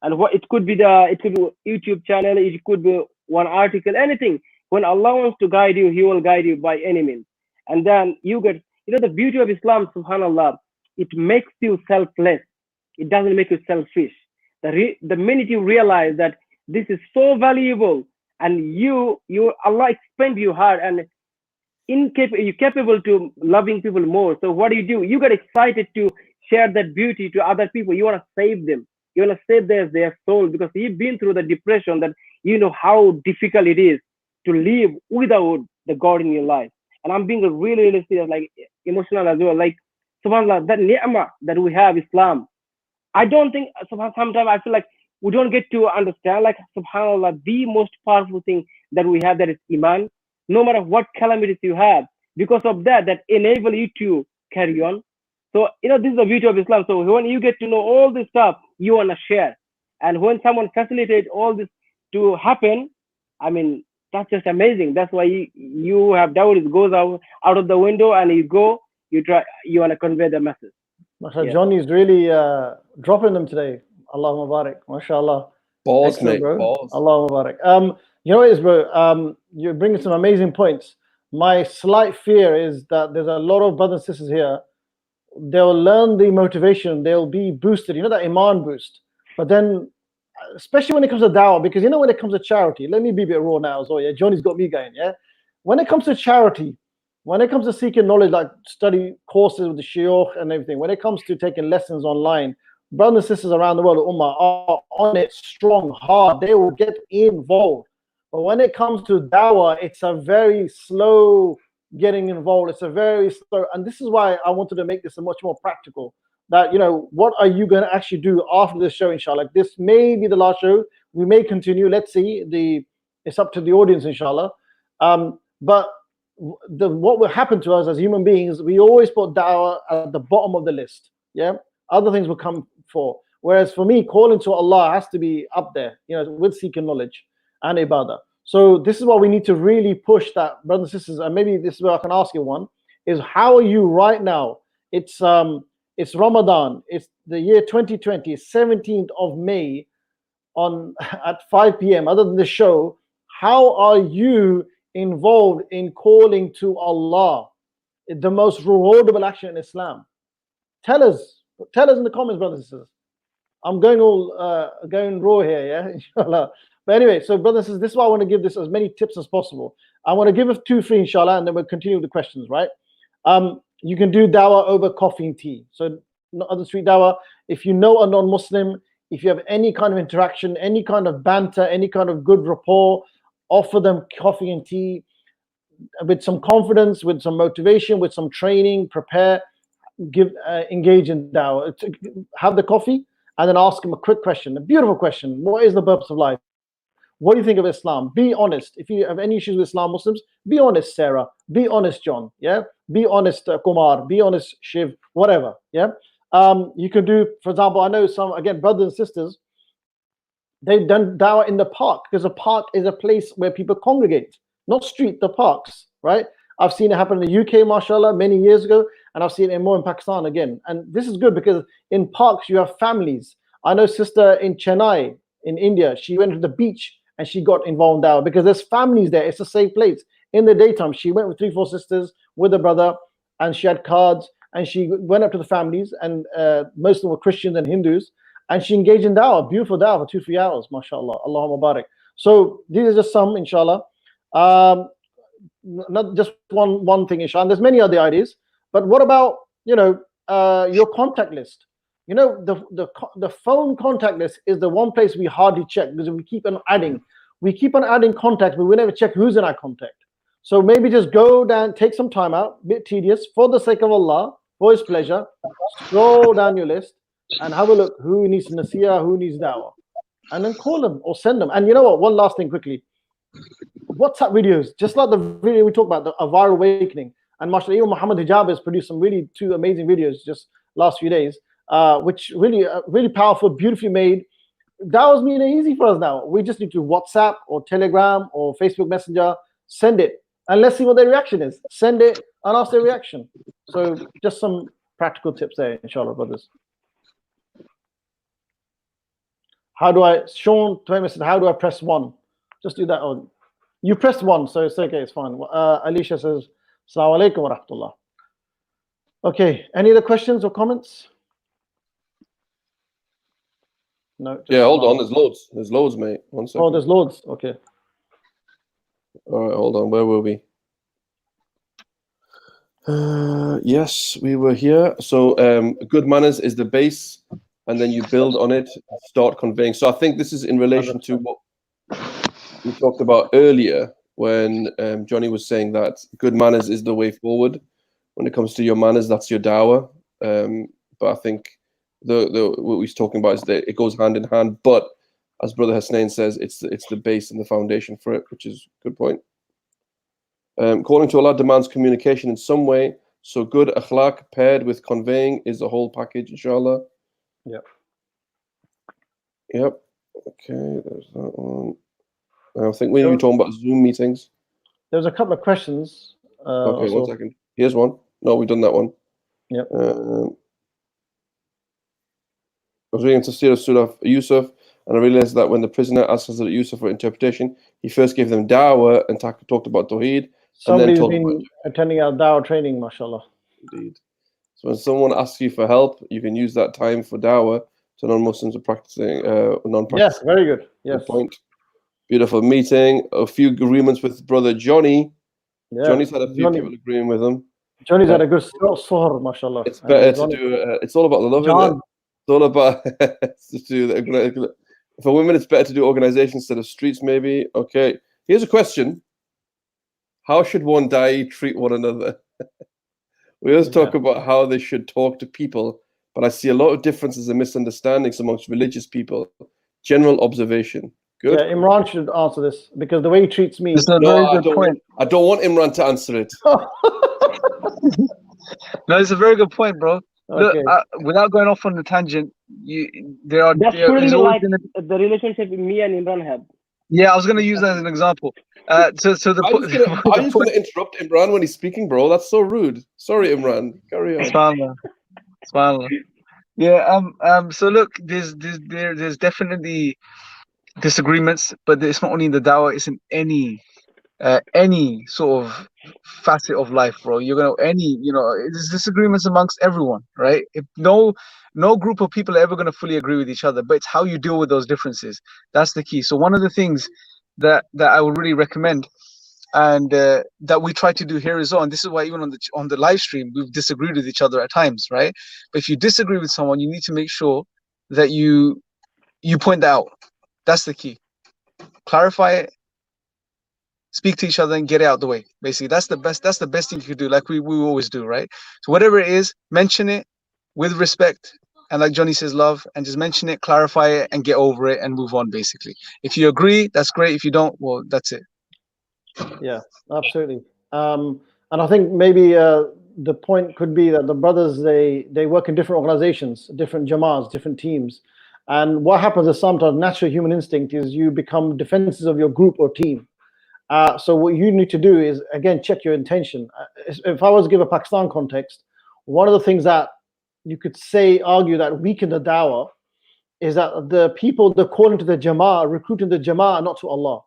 and what it could be YouTube channel, it could be one article, anything. When Allah wants to guide you, He will guide you by any means. And then you get, the beauty of Islam, subhanAllah, it makes you selfless. It doesn't make you selfish. The minute you realize that this is so valuable, and Allah expand you hard, and you're capable to loving people more. So what do? You get excited to share that beauty to other people. You want to save them. You want to save their soul, because you've been through the depression, that you know how difficult it is to live without the God in your life. And I'm being really, really serious, like emotional as well. Like, subhanAllah, that ni'mah that we have, Islam, I don't think, sometimes I feel like we don't get to understand, like, subhanAllah, the most powerful thing that we have, that is Iman. No matter what calamities you have, because of that enable you to carry on. So, this is the beauty of Islam. So when you get to know all this stuff, you want to share. And when someone facilitates all this to happen, I mean, that's just amazing. That's why you have doubt. It goes out of the window, and you want to convey the message. Yeah. Joni's really dropping them today. Allah Mubarak. MashaAllah. Balls, mate. Balls. Allah Mubarak. You know what it is, bro? You're bringing some amazing points. My slight fear is that there's a lot of brothers and sisters here. They'll learn the motivation. They'll be boosted. You know, that Iman boost. But then, especially when it comes to dawah, because when it comes to charity, let me be a bit raw now as well. Yeah, Joni's got me going. Yeah, when it comes to charity, when it comes to seeking knowledge, like study courses with the shiur and everything, when it comes to taking lessons online, brothers and sisters around the world, Ummah, are on it strong, hard. They will get involved. But when it comes to dawah, it's a very slow getting involved. It's a very slow, and this is why I wanted to make this a much more practical. That, you know, what are you going to actually do after this show, inshallah? This may be the last show. We may continue. Let's see. It's up to the audience, inshallah. But what will happen to us as human beings, we always put dawah at the bottom of the list. Yeah, other things will come for. Whereas for me, calling to Allah has to be up there, you know, with seeking knowledge and ibadah. So this is what we need to really push, that, brothers and sisters. And maybe this is where I can ask you one: is how are you right now? It's Ramadan. It's the year 2020, 17th of May, at 5 p.m. Other than the show, how are you involved in calling to Allah, the most rewardable action in Islam? Tell us in the comments, brothers and sisters. I'm going raw here, yeah, inshallah. But anyway, so brothers and sisters, this is why I want to give this as many tips as possible. I want to give it 2 free, inshallah, and then we'll continue with the questions, right? You can do dawah over coffee and tea. So not other street dawah. If you know a non-Muslim, if you have any kind of interaction, any kind of banter, any kind of good rapport, offer them coffee and tea with some confidence, with some motivation, with some training. Prepare, engage in dawah. Have the coffee and then ask them a quick question, a beautiful question. What is the purpose of life? What do you think of Islam? Be honest. If you have any issues with Islam, Muslims, be honest, Sarah. Be honest, John. Yeah. Be honest, Kumar. Be honest, Shiv. Whatever. Yeah. You can do, for example, I know some, again, brothers and sisters, they've done dawah in the park, because a park is a place where people congregate, not street, the parks, right? I've seen it happen in the UK, mashallah, many years ago, and I've seen it more in Pakistan again. And this is good because in parks you have families. I know sister in Chennai, in India, she went to the beach and she got involved in dawah because there's families there. It's a safe place. In the daytime, she went with 3-4 sisters with a brother, and she had cards, and she went up to the families, and most of them were Christians and Hindus, and she engaged in dawah, beautiful dawah for 2-3 hours, mashallah, Allahumma barak. So these are just some, inshallah. Not just one thing, inshallah. And there's many other ideas, but what about, you know, your contact list? You know, the phone contact list is the one place we hardly check, because we keep on adding contacts, but we never check who's in our contact. So maybe just go down, take some time out, a bit tedious, for the sake of Allah, for His pleasure, scroll down your list and have a look who needs nasiyah, who needs dawah, and then call them or send them. And you know what? One last thing quickly. WhatsApp videos, just like the video we talked about, a viral awakening. And mashallah, even Muhammad Hijab has produced some really 2 amazing videos just last few days, which really powerful, beautifully made. Dawah's made it easy for us now. We just need to WhatsApp or Telegram or Facebook Messenger, send it, and let's see what their reaction is. Send it and ask their reaction. So just some practical tips there, inshallah, brothers. Sean Thomas said, how do I press 1? Just do that on. You pressed 1, so it's okay, it's fine. Alicia says, Assalamu alaikum wa rahmatullah. Okay, any other questions or comments? No. Yeah, hold on. There's loads, mate. 1 second. Oh, there's loads. Okay. All right, hold on. Where were we? Yes, we were here. So, good manners is the base, and then you build on it, start conveying. So, I think this is in relation to what we talked about earlier, when Joni was saying that good manners is the way forward. When it comes to your manners, that's your dawah. But I think what he's talking about is that it goes hand in hand. But as Brother Hussain says, it's the base and the foundation for it, which is a good point. Calling to Allah demands communication in some way. So good akhlaq paired with conveying is the whole package, inshallah. Yep. Yep. Okay, there's that one. I think we were talking about Zoom meetings. There's a couple of questions. Okay, 1 second. Here's one. No, we've done that one. Yep. I was reading Tafsir of Surah Yusuf, and I realized that when the prisoner asked Hazrat Yusuf for interpretation, he first gave them dawah and talked about Tawheed. Somebody's been attending our dawah training, mashallah. Indeed. So when someone asks you for help, you can use that time for dawah to non-Muslims or practicing, non-practicing. Yes, very good. Yes. Good point. Beautiful meeting. A few agreements with Brother Joni. Yeah. Johnny's had a few people agreeing with him. Johnny's had a good sohar, mashallah. It's better to do. It's all about the love, isn't it? all about for women, it's better to do organization instead of streets, maybe. Okay. Here's a question. How should one da'i treat one another? We always talk about how they should talk to people, but I see a lot of differences and misunderstandings amongst religious people. General observation. Good. Yeah, Imran should answer this because the way he treats me. It's a very good point. I don't want Imran to answer it. No, it's a very good point, bro. Look, Okay. without going off on the tangent, there's That's always pretty like gonna, the relationship me and Imran have. yeah, I was gonna use that as an example. So the I'm just gonna interrupt Imran when he's speaking, bro. That's so rude. Sorry, Imran. Carry on. Subhanallah. Subhanallah. Yeah. So look, there's definitely disagreements, but it's not only in the dawah; it's in any sort of facet of life, bro. You're gonna there's disagreements amongst everyone, right? If no group of people are ever gonna fully agree with each other, but it's how you deal with those differences. That's the key. So one of the things that I would really recommend, and that we try to do here is this is why even on the live stream we've disagreed with each other at times, right? But if you disagree with someone, you need to make sure that you point that out. That's the key. Clarify it, speak to each other, and get it out the way. Basically, that's the best thing you could do, like we always do, right? So whatever it is, mention it with respect, and like Joni says, love, and just mention it, clarify it, and get over it and move on. Basically, if you agree, that's great. If you don't, well, that's it. Yeah, absolutely. And I think maybe the point could be that the brothers, they work in different organizations, different jama'as, different teams. And what happens is sometimes natural human instinct is you become defenses of your group or team. So what you need to do is, again, check your intention. If I was to give a Pakistan context, one of the things that you could argue that weaken the dawah is that the people that call into the jama'ah, recruiting the jama'ah, not to Allah.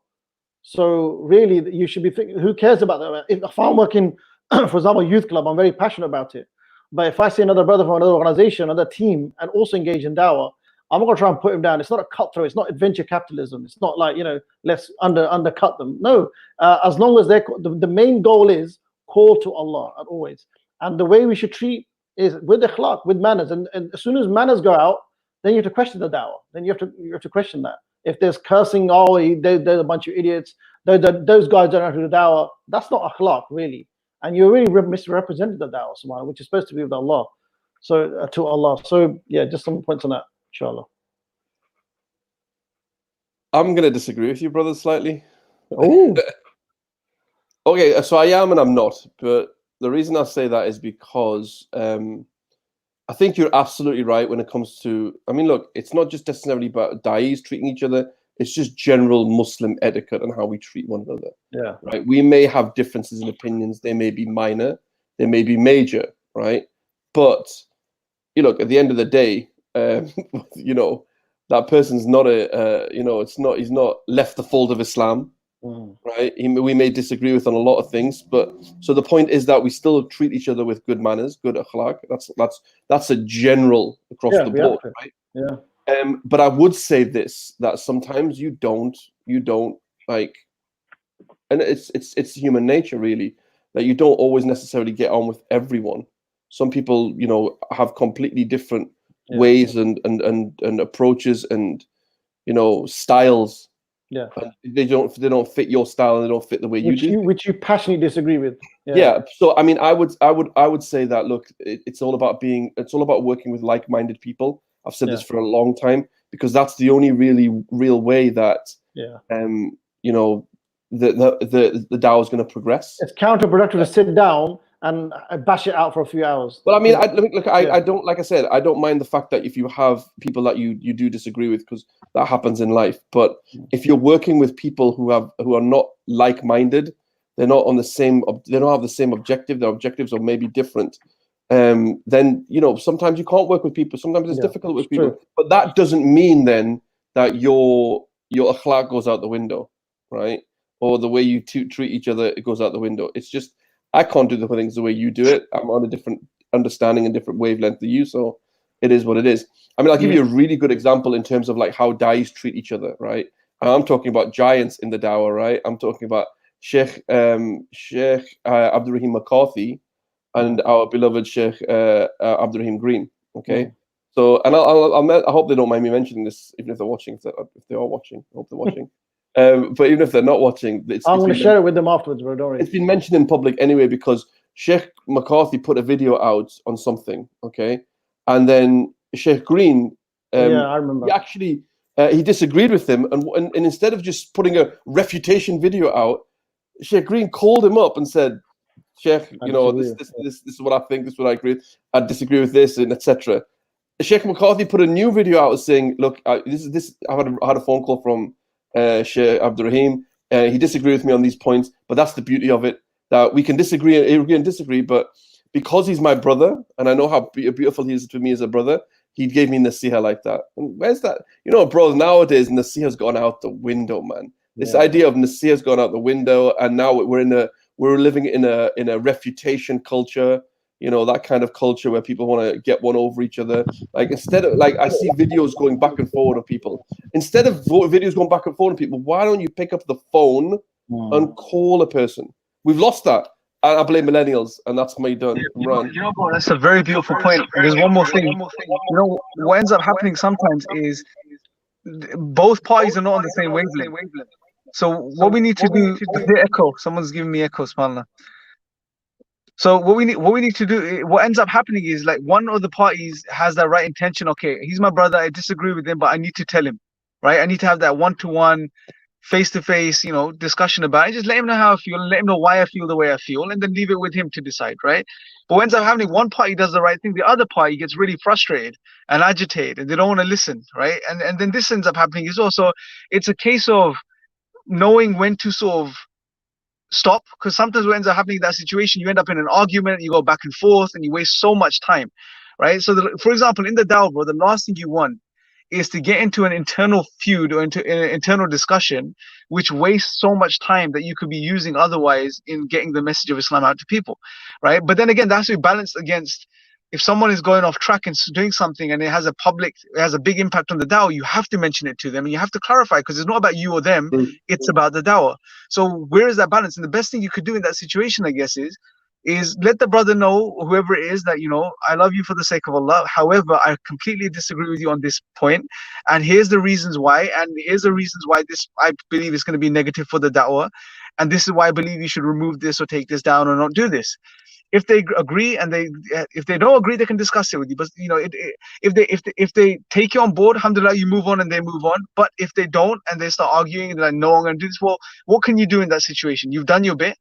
So really, you should be thinking, who cares about that? If I'm working, for example, youth club, I'm very passionate about it. But if I see another brother from another organization, another team, and also engage in dawah, I'm not going to try and put him down. It's not a cutthroat. It's not adventure capitalism. It's not like, let's undercut them. No, as long as the main goal is call to Allah always. And the way we should treat is with akhlaq, with manners. And as soon as manners go out, then you have to question the dawah. Then you have to question that. If there's cursing, they're a bunch of idiots. Those guys don't know how to do dawah. That's not akhlaq, really. And you're really misrepresented the dawah, subhanAllah, which is supposed to be with Allah. So to Allah. So yeah, just some points on that, inshallah. I'm gonna disagree with you, brother, slightly. Oh. Okay, so I am and I'm not, but the reason I say that is because I think you're absolutely right when it comes to, I mean, look, it's not just necessarily about da'is treating each other, it's just general Muslim etiquette and how we treat one another. Yeah. Right? We may have differences in opinions, they may be minor, they may be major, right? But, look, at the end of the day, that person's not he's not left the fold of Islam. Right? We may disagree with on a lot of things, but so the point is that we still treat each other with good manners, good akhlaq. That's a general across the board, right? Yeah. But I would say this, that sometimes you don't like, and it's human nature really, that you don't always necessarily get on with everyone. Some people, have completely different ways and approaches and styles. Yeah, they don't fit your style and they don't fit the way you do. Which you passionately disagree with. Yeah. So I mean, I would say that look, it's all about working with like-minded people. I've said this for a long time because that's the only real way that the Dawah is going to progress. It's counterproductive to sit down and bash it out for a few hours. Well, I mean, I don't, like I said, I don't mind the fact that if you have people that you do disagree with, because that happens in life. But if you're working with people who are not like-minded, they're not on the same, they don't have the same objective. Their objectives are maybe different. Then sometimes you can't work with people. Sometimes it's difficult with people. True. But that doesn't mean then that your akhlaq goes out the window, right? Or the way you treat each other, it goes out the window. It's just, I can't do the things the way you do it. I'm on a different understanding and different wavelength than you, so it is what it is. I mean, I'll give you a really good example in terms of like how da'is treat each other, right? And I'm talking about giants in the Dawah, right? I'm talking about Sheikh Abdurrahim McCarthy and our beloved Sheikh Abdurrahim Green, okay? So, and I hope they don't mind me mentioning this, even if they're watching. If they are watching, I hope they're watching. But even if they're not watching, I'm going to share it with them afterwards, bro. Don't worry. It's been mentioned in public anyway, because Sheikh McCarthy put a video out on something, okay, and then Sheikh Green, yeah, I remember. He actually he disagreed with him, and instead of just putting a refutation video out, Sheikh Green called him up and said, Sheikh, you know, this is what I think, this is what I agree with. I disagree with this, and etc. Sheikh McCarthy put a new video out saying, look, this. I had a phone call from Sheikh Abdurrahim. He disagreed with me on these points, but that's the beauty of it, that we can disagree and disagree, but because he's my brother, and I know how beautiful he is to me as a brother, he gave me nasiha like that. And where's that? You know, bro, nowadays nasiha's gone out the window, man. This idea of nasiha's gone out the window, and now we're living in a refutation culture. You know, that kind of culture where people want to get one over each other. Like, instead of, like, I see videos going back and forward of people. Instead of videos going back and forward of people, why don't you pick up the phone and call a person? We've lost that. I blame millennials, and that's my done. You know, bro, that's a very beautiful point. There's one more thing. You know, what ends up happening sometimes is both parties are not on the same wavelength. So what we need to do, echo. Someone's giving me echo, subhanAllah. So what we need to do, what ends up happening is, like, one of the parties has that right intention. Okay, he's my brother, I disagree with him, but I need to tell him, right? I need to have that one-to-one, face-to-face, you know, discussion about it. Just let him know how I feel, and let him know why I feel the way I feel, and then leave it with him to decide, right? But what ends up happening, one party does the right thing, the other party gets really frustrated and agitated, and they don't want to listen, right? And then this ends up happening is also, it's a case of knowing when to sort of stop, because sometimes what ends up happening in that situation, you end up in an argument, you go back and forth, and you waste so much time, right? So for example, in the dawah, bro, the last thing you want is to get into an internal feud or into an internal discussion which wastes so much time that you could be using otherwise in getting the message of Islam out to people, right? But then again, that's to be balanced against, if someone is going off track and doing something and it has a big impact on the dawah, you have to mention it to them, and you have to clarify, because it's not about you or them, it's about the dawah. So where is that balance? And the best thing you could do in that situation, I guess, is let the brother know, whoever it is, that, you know, I love you for the sake of Allah. However, I completely disagree with you on this point, and here's the reasons why, and here's the reasons why this, I believe, is going to be negative for the da'wah, and this is why I believe you should remove this or take this down or not do this. If they agree, and if they don't agree, they can discuss it with you. But, you know, if they take you on board, alhamdulillah, you move on and they move on. But if they don't, and they start arguing and they're like, no, I'm going to do this, well, what can you do in that situation? You've done your bit.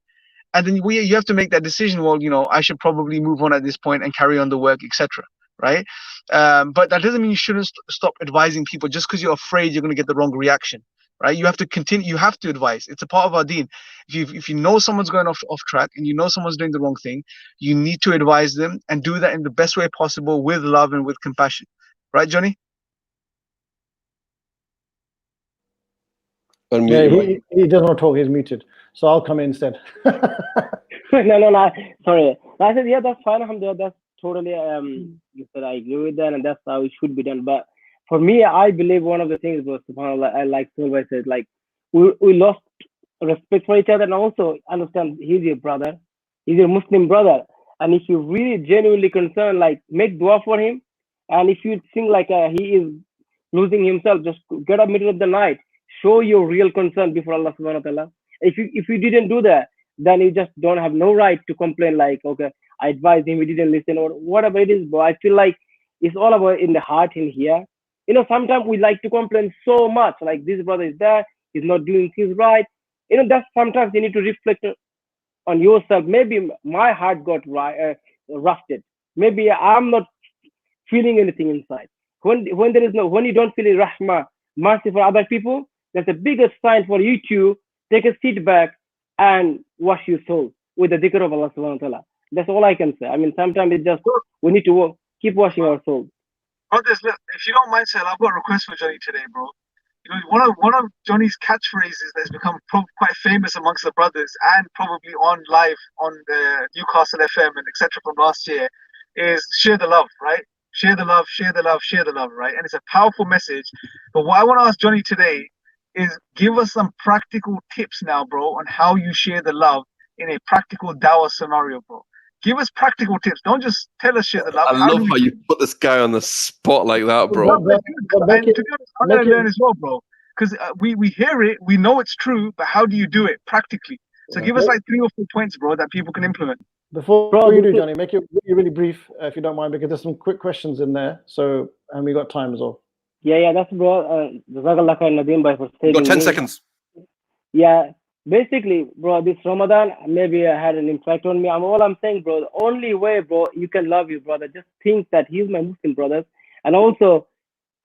And then you have to make that decision. Well, you know, I should probably move on at this point and carry on the work, etc. Right? But that doesn't mean you shouldn't stop advising people just because you're afraid you're going to get the wrong reaction. Right? You have to continue. You have to advise. It's a part of our deen. If you know someone's going off track, and you know someone's doing the wrong thing, you need to advise them, and do that in the best way possible, with love and with compassion. Right, Joni? Yeah, he doesn't want to talk. He's muted. So I'll come in instead. No. Sorry. I said, yeah, that's fine. Alhamdulillah, that's totally. You said I agree with that, and that's how it should be done. But for me, I believe one of the things was, subhanAllah, I like Sulbai said, like, we lost respect for each other, and also understand he's your brother, he's your Muslim brother, and if you're really genuinely concerned, like, make dua for him, and if you think like he is losing himself, just get up middle of the night, show your real concern before Allah subhanahu wa ta'ala. If you didn't do that, then you just don't have no right to complain, like, okay, I advised him, he didn't listen, or whatever it is. But I feel like it's all about in the heart in here. You know, sometimes we like to complain so much, like, this brother is there, he's not doing things right. You know, that's sometimes you need to reflect on yourself. Maybe my heart got rusted. Maybe I'm not feeling anything inside. When you don't feel rahmah, mercy for other people, that's the biggest sign for you to take a seat back and wash your soul with the dhikr of Allah subhanahu wa ta'ala. That's all I can say. I mean, sometimes it's just, we need to keep washing our soul. Brothers, look, if you don't mind, Sal, I've got a request for Joni today, bro. You know, one of Joni's catchphrases that's become quite famous amongst the brothers, and probably on live on the Newcastle FM and etc. from last year, is share the love, right? Share the love, share the love, share the love, right? And it's a powerful message. But what I want to ask Joni today is, give us some practical tips now, bro, on how you share the love in a practical dawah scenario, bro. Give us practical tips. Don't just tell us shit. I love how you put this guy on the spot like that, bro. But And to be honest, I'm gonna learn as well, bro. Because we hear it, we know it's true, but how do you do it practically? So give us like 3 or 4 points, bro, that people can implement. Before you do, Johnny, make it really brief, if you don't mind, because there's some quick questions in there. So, and we got time as well. Yeah, that's bro. Jazakallah khair, Nadeem bhai, for You got saving 10 me. seconds. Yeah, basically, bro, this Ramadan maybe had an impact on me. All I'm saying, bro, the only way, bro, you can love your brother, just think that he's my Muslim brother, and also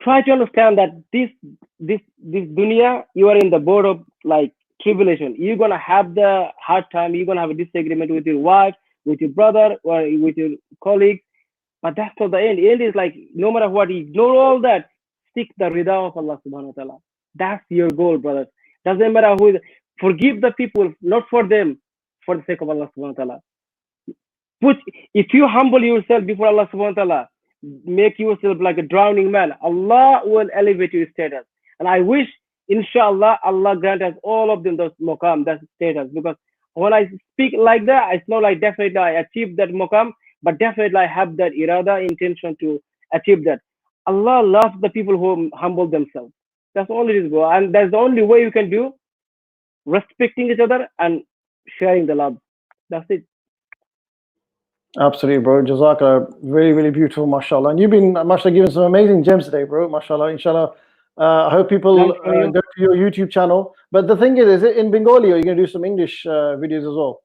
try to understand that this dunya, you are in the board of like tribulation. You're gonna have the hard time. You're gonna have a disagreement with your wife, with your brother, or with your colleagues. But that's not the end. The end is like no matter what, ignore all that. Seek the rida of Allah subhanahu wa ta'ala. That's your goal, brothers. Doesn't matter who is. Forgive the people, not for them, for the sake of Allah subhanahu wa ta'ala. If you humble yourself before Allah subhanahu wa ta'ala, make yourself like a drowning man, Allah will elevate your status. And I wish, inshallah, Allah grant us all of them those maqam, that status. Because when I speak like that, it's not like definitely I achieved that maqam, but definitely I have that irada, intention to achieve that. Allah loves the people who humble themselves. That's all it is, bro. And that's the only way you can do, respecting each other and sharing the love. That's it. Absolutely, bro. Jazakallah. Really, really beautiful, mashallah. And you've been, mashallah, giving some amazing gems today, bro. Mashallah, inshallah. I hope people go to your YouTube channel. But the thing is it in Bengali or are you going to do some English videos as well?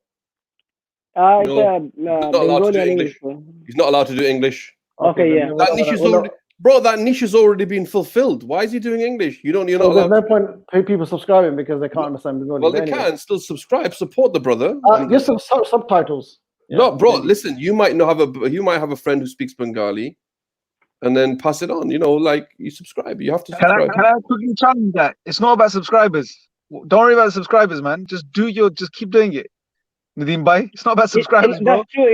It's Bengali and English. He's not allowed to do English. Okay, yeah. That niche is already, bro, that niche has already been fulfilled. Why is he doing English? You're not there's allowed. no point pay people subscribing because they can't understand Bengali. Well, they can still subscribe, support the brother. Just some subtitles. Yeah, no, bro, listen, you might have a friend who speaks Bengali and then pass it on, like you subscribe. You have to subscribe. Can I quickly challenge that? It's not about subscribers. Don't worry about the subscribers, man. Just keep doing it. Nadeem bhai, it's not about subscribers, bro. That's true.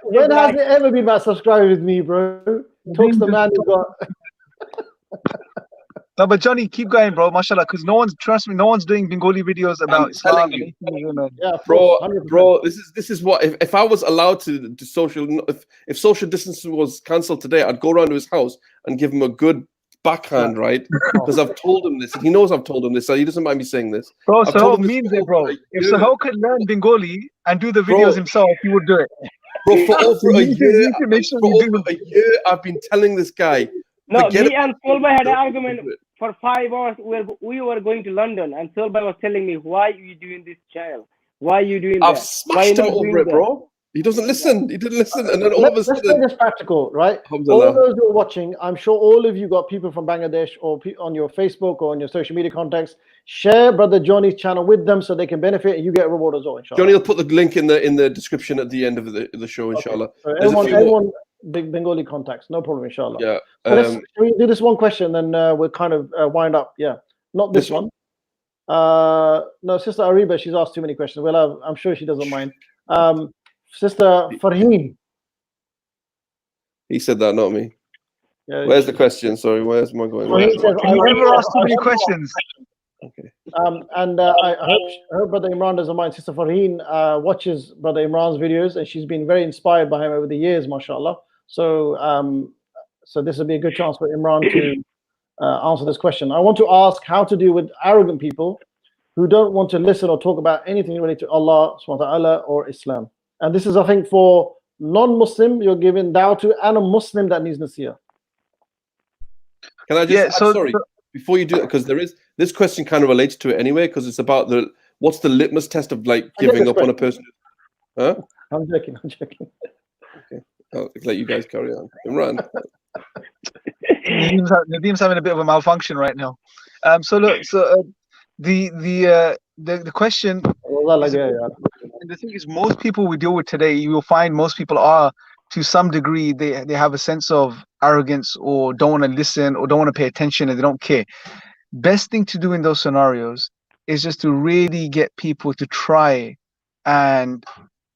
When has it ever been about subscribing with me, bro? Talks the man who got. No, but Johnny, keep going, bro. Mashallah, because trust me, no one's doing Bengali videos about Islam. Yeah, bro. This is what if I was allowed to social. If social distancing was cancelled today, I'd go around to his house and give him a good backhand, right? Because I've told him this. He knows I've told him this, so he doesn't mind me saying this. Bro, Sahel means it, bro. If Sahel could learn Bengali and do the videos himself, he would do it. Bro, for over a year, I've been telling this guy. No, me and Solbhai had an argument for 5 hours. We were going to London, and Solbhai was telling me, "Why are you doing this channel? Why are you doing that?" I've smashed him over it, bro. He doesn't listen. He didn't listen, and then all of a sudden, let's make this practical, right? All those who are watching, I'm sure all of you got people from Bangladesh or on your Facebook or on your social media contacts. Share Brother Johnny's channel with them so they can benefit, and you get a reward as well. Inshallah. Johnny will put the link in the description at the end of the show, inshallah. Okay. So everyone, big Bengali contacts, no problem, inshallah. Yeah. Can we do this one question, then we'll kind of wind up. Yeah, not this one. No, Sister Ariba, she's asked too many questions. Well, I'm sure she doesn't mind. Sister Farheen. He said that, not me. Yeah, where's the question? Sorry, where's my going? I never asked too many questions. Okay. And I hope Brother Imran doesn't mind. Sister Farheen watches Brother Imran's videos, and she's been very inspired by him over the years, mashallah. So, so this would be a good chance for Imran to answer this question. I want to ask how to deal with arrogant people who don't want to listen or talk about anything related to Allah subhanahu wa ta'ala or Islam. And this is, I think, for non-Muslim you're giving dawah to, and a Muslim that needs nasiyah. Can I just sorry, before you do that, because this question kind of relates to it anyway, because it's about what's the litmus test of like giving up on a person? Huh? I'm joking. Okay, I'll let you guys carry on. Imran. Nadeem's having a bit of a malfunction right now. So look, the question. And the thing is, most people we deal with today, you will find most people are, to some degree, they have a sense of arrogance or don't want to listen or don't want to pay attention and they don't care. Best thing to do in those scenarios is just to really get people to try and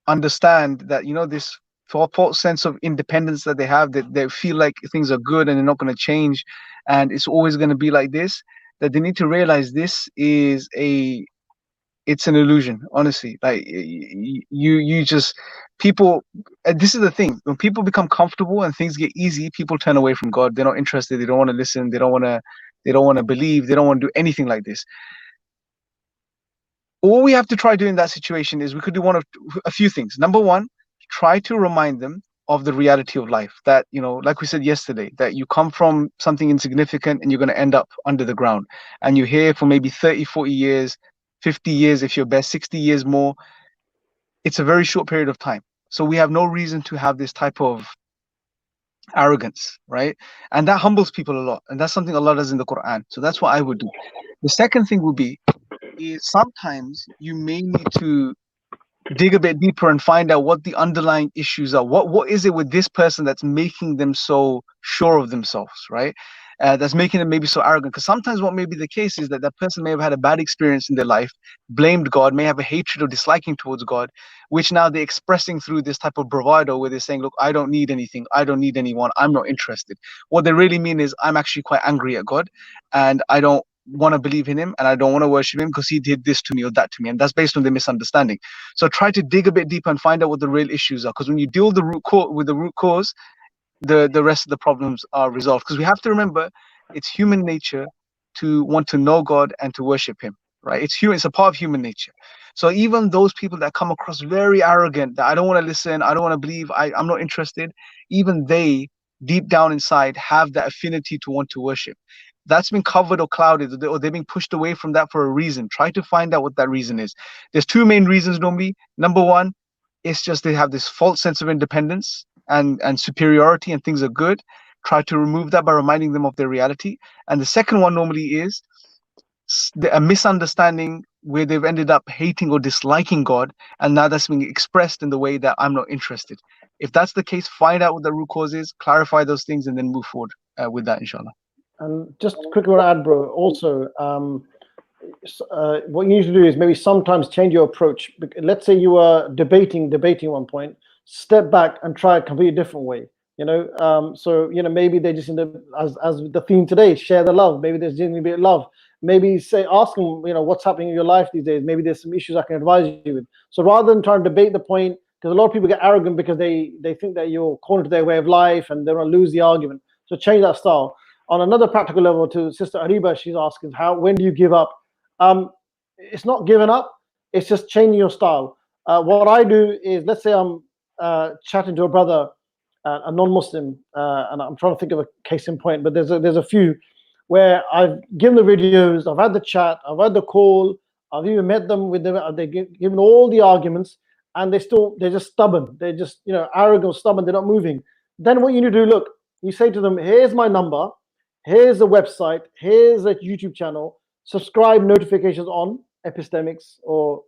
understand that, this false sense of independence that they have, that they feel like things are good and they're not going to change and it's always going to be like this, that they need to realize this is it's an illusion, honestly. Like you just people. And this is the thing: when people become comfortable and things get easy, people turn away from God. They're not interested. They don't want to listen. They don't want to. They don't want to believe. They don't want to do anything like this. All we have to try doing in that situation is we could do a few things. Number one, try to remind them of the reality of life, that, you know, like we said yesterday, that you come from something insignificant and you're going to end up under the ground, and you're here for maybe 30, 40 years, 50 years if you're best, 60 years more. It's a very short period of time, so we have no reason to have this type of arrogance, right? And that humbles people a lot, and that's something Allah does in the Quran. So that's what I would do. The second thing would be is sometimes you may need to dig a bit deeper and find out what the underlying issues are. What is it with this person that's making them so sure of themselves, right? That's making them maybe so arrogant. Because sometimes what may be the case is that that person may have had a bad experience in their life, blamed God, may have a hatred or disliking towards God, which now they're expressing through this type of bravado where they're saying, look, I don't need anything, I don't need anyone, I'm not interested. What they really mean is, I'm actually quite angry at God, and I don't want to believe in him, and I don't want to worship him because he did this to me or that to me. And that's based on the misunderstanding. So try to dig a bit deeper and find out what the real issues are, because when you deal with the root cause, the rest of the problems are resolved. Because we have to remember, it's human nature to want to know God and to worship him, right? It's a part of human nature. So even those people that come across very arrogant, that I don't want to listen, I don't want to believe, I'm not interested, even they deep down inside have that affinity to want to worship. That's been covered or clouded, or they're being pushed away from that for a reason. Try to find out what that reason is. There's two main reasons normally. Number one, it's just they have this false sense of independence and superiority, and things are good. Try to remove that by reminding them of their reality. And the second one normally is a misunderstanding where they've ended up hating or disliking God, and now that's being expressed in the way that I'm not interested. If that's the case, find out what the root cause is, clarify those things, and then move forward with that, inshallah. And just quickly want to add, bro, also, what you need to do is maybe sometimes change your approach. Let's say you are debating one point, step back and try a completely different way. You know, so, you know, maybe they just, as the theme today, share the love. Maybe there's going to be love. Maybe ask them, you know, what's happening in your life these days. Maybe there's some issues I can advise you with. So rather than trying to debate the point, because a lot of people get arrogant because they think that you're cornered to their way of life and they want to lose the argument. So change that style. On another practical level, to Sister Ariba, she's asking, when do you give up? It's not giving up, it's just changing your style. What I do is, let's say I'm chatting to a brother, a non-Muslim, and I'm trying to think of a case in point, but there's a few where I've given the videos, I've had the chat, I've had the call, I've even met them with them, they've given all the arguments, and they're just stubborn. They're just, you know, arrogant, stubborn, they're not moving. Then what you need to do, look, you say to them, here's my number, here's the website, here's a YouTube channel, subscribe, notifications on, Epistemics or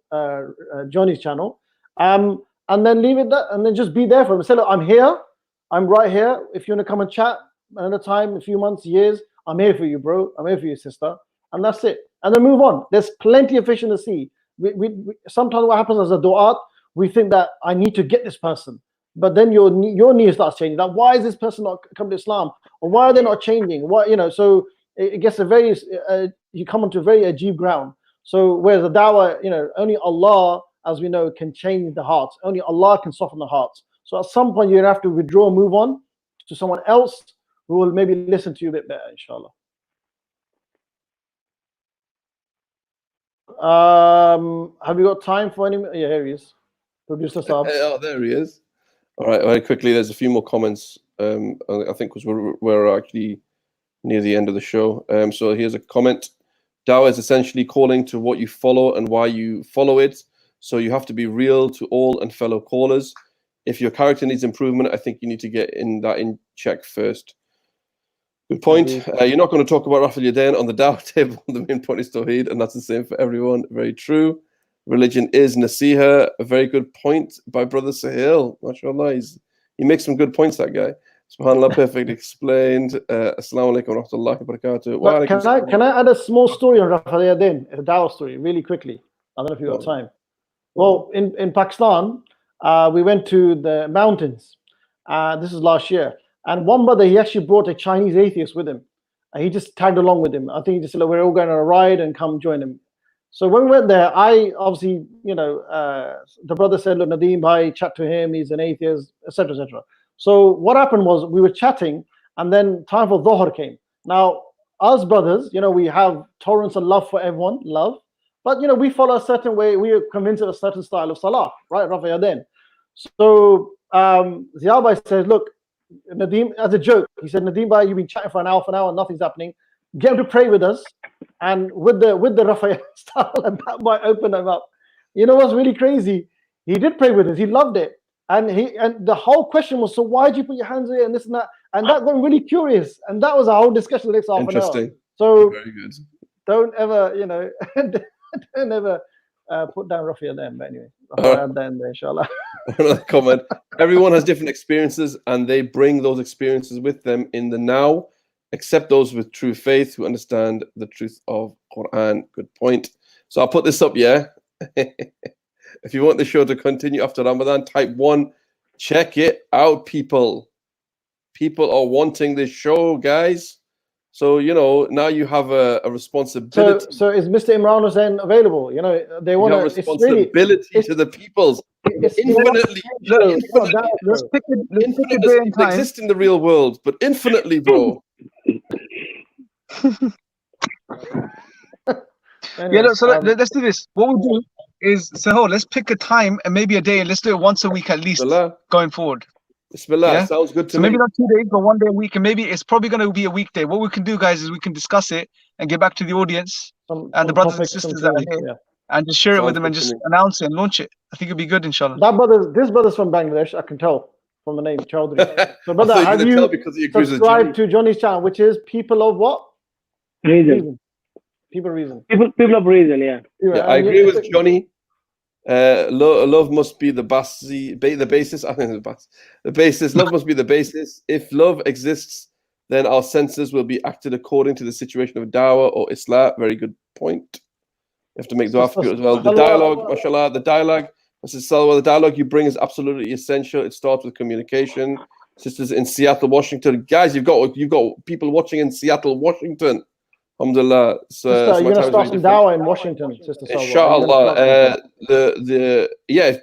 Joni's channel, and then leave it there, and then just be there for them. Say, look, I'm here, I'm right here. If you want to come and chat another time, a few months, years, I'm here for you, bro. I'm here for you, sister. And that's it. And then move on. There's plenty of fish in the sea. We sometimes what happens as a du'at, we think that I need to get this person. But then your need starts changing. Like, why is this person not come to Islam? Or why are they not changing? Why, you know, so it gets you come onto a very ajib ground. So whereas the dawah, you know, only Allah, as we know, can change the hearts. Only Allah can soften the hearts. So at some point you're gonna have to withdraw, move on to someone else who will maybe listen to you a bit better, inshallah. Have you got time for any? Yeah, here he is. Producer Saab. Oh, there he is. All right, very quickly, there's a few more comments. I think we're actually near the end of the show. So here's a comment. Dawah is essentially calling to what you follow and why you follow it. So you have to be real to all and fellow callers. If your character needs improvement, I think you need to get in check first. Good point. You're not going to talk about Rafal Yadain on the Dawah table. The main point is Tawheed, and that's the same for everyone. Very true. Religion is Nasiha. A very good point by Brother Sahil. MashaAllah. He makes some good points, that guy. SubhanAllah, perfectly explained. Assalamu alaikum wa rahmatullahi wa barakatuh. Can I add a small story on Rafal Yadain, a Dawah story, really quickly? I don't know if you've got time. Well, in Pakistan, we went to the mountains. This is last year. And one brother, he actually brought a Chinese atheist with him. He just tagged along with him. I think he just said, look, we're all going on a ride and come join him. So when we went there, I obviously, the brother said, look, Nadeem bhai, chat to him, he's an atheist, etc., etc. So what happened was we were chatting, and then time for Dhuhr came. Now, us brothers, we have tolerance and love for everyone, love. But, we follow a certain way, we are convinced of a certain style of salah, right? Rafa Yadain. So Ziya bhai says, look, Nadeem, as a joke, he said, Nadeem bhai, you've been chatting for an hour, and nothing's happening. Get him to pray with us. And with the Rafa style, and that might open him up. You know what's really crazy? He did pray with us. He loved it, and the whole question was, so why did you put your hands there and this and that? And that got really curious, and that was a whole discussion the next half an hour. Interesting. So very good. Don't ever, don't ever put down Rafa then. But anyway, then inshallah. Another comment. Everyone has different experiences, and they bring those experiences with them in the now. Except those with true faith who understand the truth of Quran. Good point. So I'll put this up, yeah? If you want the show to continue after Ramadan, type 1. Check it out, people. People are wanting this show, guys. So, now you have a responsibility. So is Mr. Imran Hussain available? They want to responsibility to the peoples. Infinitely. Let's pick a day and time. Exist in the real world, but infinitely, bro. Let's do this. What we'll do is, let's pick a time and maybe a day, and let's do it once a week at least going forward. Bismillah, yeah? Sounds good to me. Maybe not 2 days, but 1 day a week, and maybe it's probably going to be a weekday. What we can do, guys, is we can discuss it and get back to the audience and the brothers and sisters that are here, and just share it with them and just announce it and launch it. I think it'd be good, inshallah. This brother's from Bangladesh, I can tell from the name Chowdhury. So, brother, have you subscribed to Joni's channel, which is People of what? Reason. People reason. People of reason, yeah. I agree with Joni. Love must be the basis. I think the basis. Love must be the basis. If love exists, then our senses will be acted according to the situation of Dawah or Islam. Very good point. You have to make dua for it as well. The dialogue, mashallah, the dialogue you bring is absolutely essential. It starts with communication. Sisters in Seattle, Washington, guys, you've got people watching in Seattle, Washington. Alhamdulillah. So you're gonna start some dawah in Washington, Sister Salwa. Inshallah.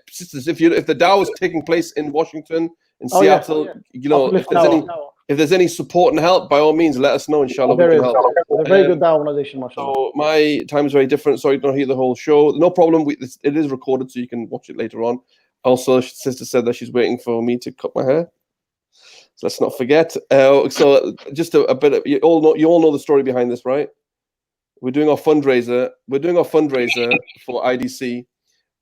Sisters, if the dawah is taking place in Washington, in Seattle, if there's any support and help, by all means, let us know. Inshallah, we can help. A very good dawah organization, mashallah. So my time is very different, so you don't hear the whole show. No problem. It is recorded, so you can watch it later on. Also, Sister said that she's waiting for me to cut my hair. So let's not forget. So just a bit of, you all know the story behind this, right? We're doing our fundraiser. For IDC,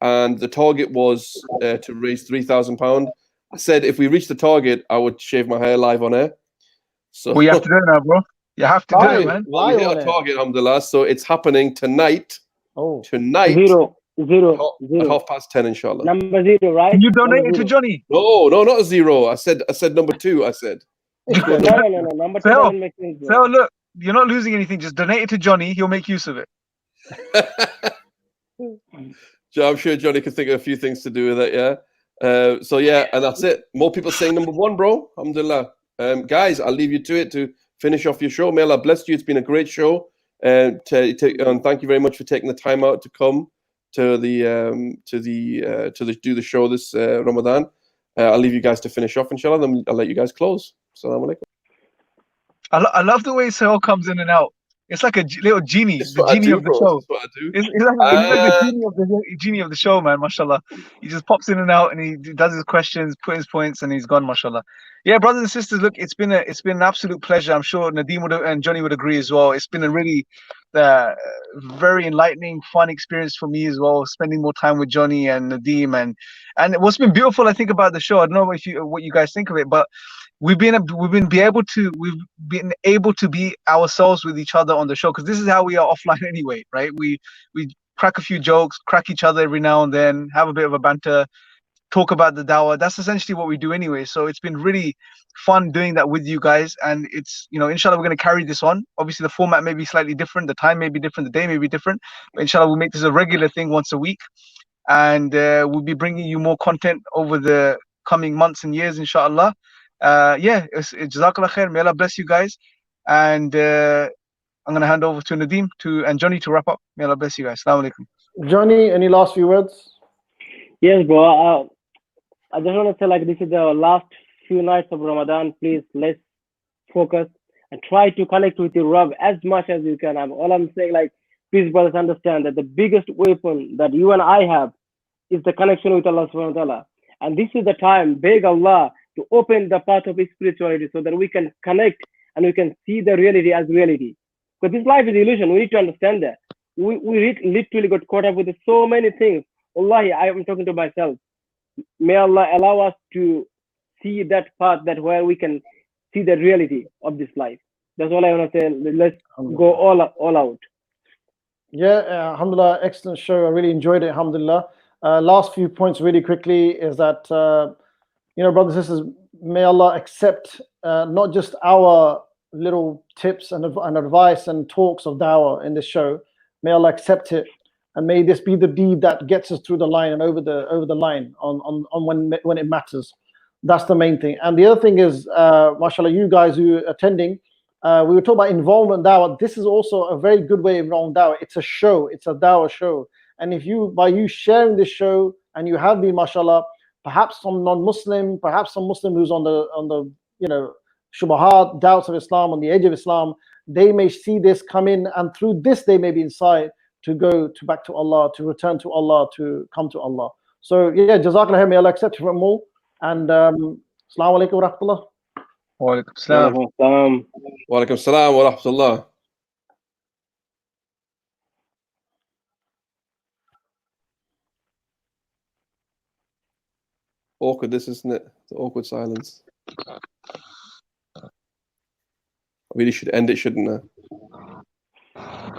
and the target was to raise £3,000. I said if we reach the target, I would shave my hair live on air. So you have to do it now, bro. You have to do it, man. We hit our target, alhamdulillah. So it's happening tonight. Tonight. Zero. At 10:30, inshallah. Number 0, right? Can you donate it to Joni? No, not a 0. I said number 2. I said. No. Number 2 doesn't make sense. So look, you're not losing anything. Just donate it to Joni. He'll make use of it. I'm sure Joni can think of a few things to do with it. Yeah. And that's it. More people saying number 1, bro. Alhamdulillah. Guys, I'll leave you to it to finish off your show. May Allah bless you. It's been a great show. And thank you very much for taking the time out to come to do the show this Ramadan. I'll leave you guys to finish off, inshallah. Then I'll let you guys close. Assalamu alaikum. I love the way Sahel comes in and out. It's like a little genie, the genie of the show. It's like the genie of the show, man. Mashallah. He just pops in and out, and he does his questions, put his points, and he's gone. Mashallah. Yeah, brothers and sisters, look, it's been an absolute pleasure. I'm sure Nadeem and Joni would agree as well. It's been a really very enlightening, fun experience for me as well. Spending more time with Joni and Nadeem, and what's been beautiful, I think, about the show. I don't know what you guys think of it, but we've been able to be ourselves with each other on the show, because this is how we are offline anyway, right? We crack a few jokes, crack each other every now and then, have a bit of a banter, talk about the dawah. That's essentially what we do anyway. So it's been really fun doing that with you guys, and it's, inshallah, we're going to carry this on. Obviously the format may be slightly different, the time may be different, the day may be different, but inshallah we'll make this a regular thing once a week, and we'll be bringing you more content over the coming months and years, inshallah. Jazakallah khair. May Allah bless you guys, and I'm going to hand over to Nadeem and Joni to wrap up. May Allah bless you guys. Assalamu alaikum. Johnny, any last few words? Yes, bro. I just want to say, like, this is the last few nights of Ramadan. Please, let's focus and try to connect with your Rabb as much as you can. All I'm saying, like, please, brothers, understand that the biggest weapon that you and I have is the connection with Allah subhanahu wa ta'ala. And this is the time, beg Allah to open the path of spirituality so that we can connect and we can see the reality as reality. Because this life is illusion. We need to understand that. We literally got caught up with so many things. Wallahi, I am talking to myself. May Allah allow us to see that path that where we can see the reality of this life. That's all I want to say. Let's go all out. Yeah, alhamdulillah, excellent show. I really enjoyed it, alhamdulillah. Last few points really quickly is that, brothers and sisters, may Allah accept not just our little tips and advice and talks of dawah in this show. May Allah accept it, and may this be the deed that gets us through the line and over the line on when it matters. That's the main thing. And the other thing is, mashallah, you guys who are attending, we were talking about involvement dawah. This is also a very good way of involving dawah. It's a show. It's a dawah show. And if by you sharing this show, and you have been, mashallah, perhaps some non-Muslim, perhaps some Muslim who's on the shubahat, doubts of Islam, on the edge of Islam, they may see this come in, and through this they may be inside to go back to Allah, to return to Allah, to come to Allah. So yeah, Jazakallah khair, may Allah accept you from all. And Assalamu alaikum wa rahmatullah. Wa alaikum salam. Wa alaikum salam wa rahmatullah. Awkward, this, isn't it? The awkward silence. I really should end it, shouldn't I?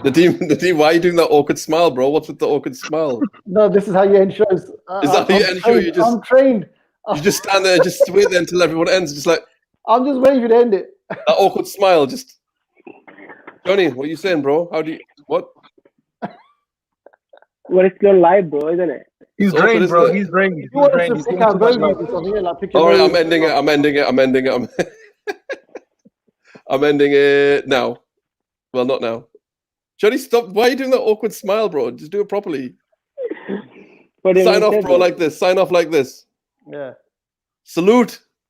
Nadeem, why are you doing that awkward smile, bro? What's with the awkward smile? No, this is how you end shows. Is that how you end show? I'm trained. You just stand there, just wait there until everyone ends, just like. I'm just waiting for you to end it. That awkward smile, just. Johnny, what are you saying, bro? What? Well, it's still live, bro, isn't it? He's drained, bro. He's drained. You want us to pick our bogeys or something, like pick your All right, bogeys. I'm ending it. I'm ending it now. Well, not now. Johnny, stop. Why are you doing that awkward smile, bro? Just do it properly. Sign off, bro, like this. Sign off like this. Yeah. Salute.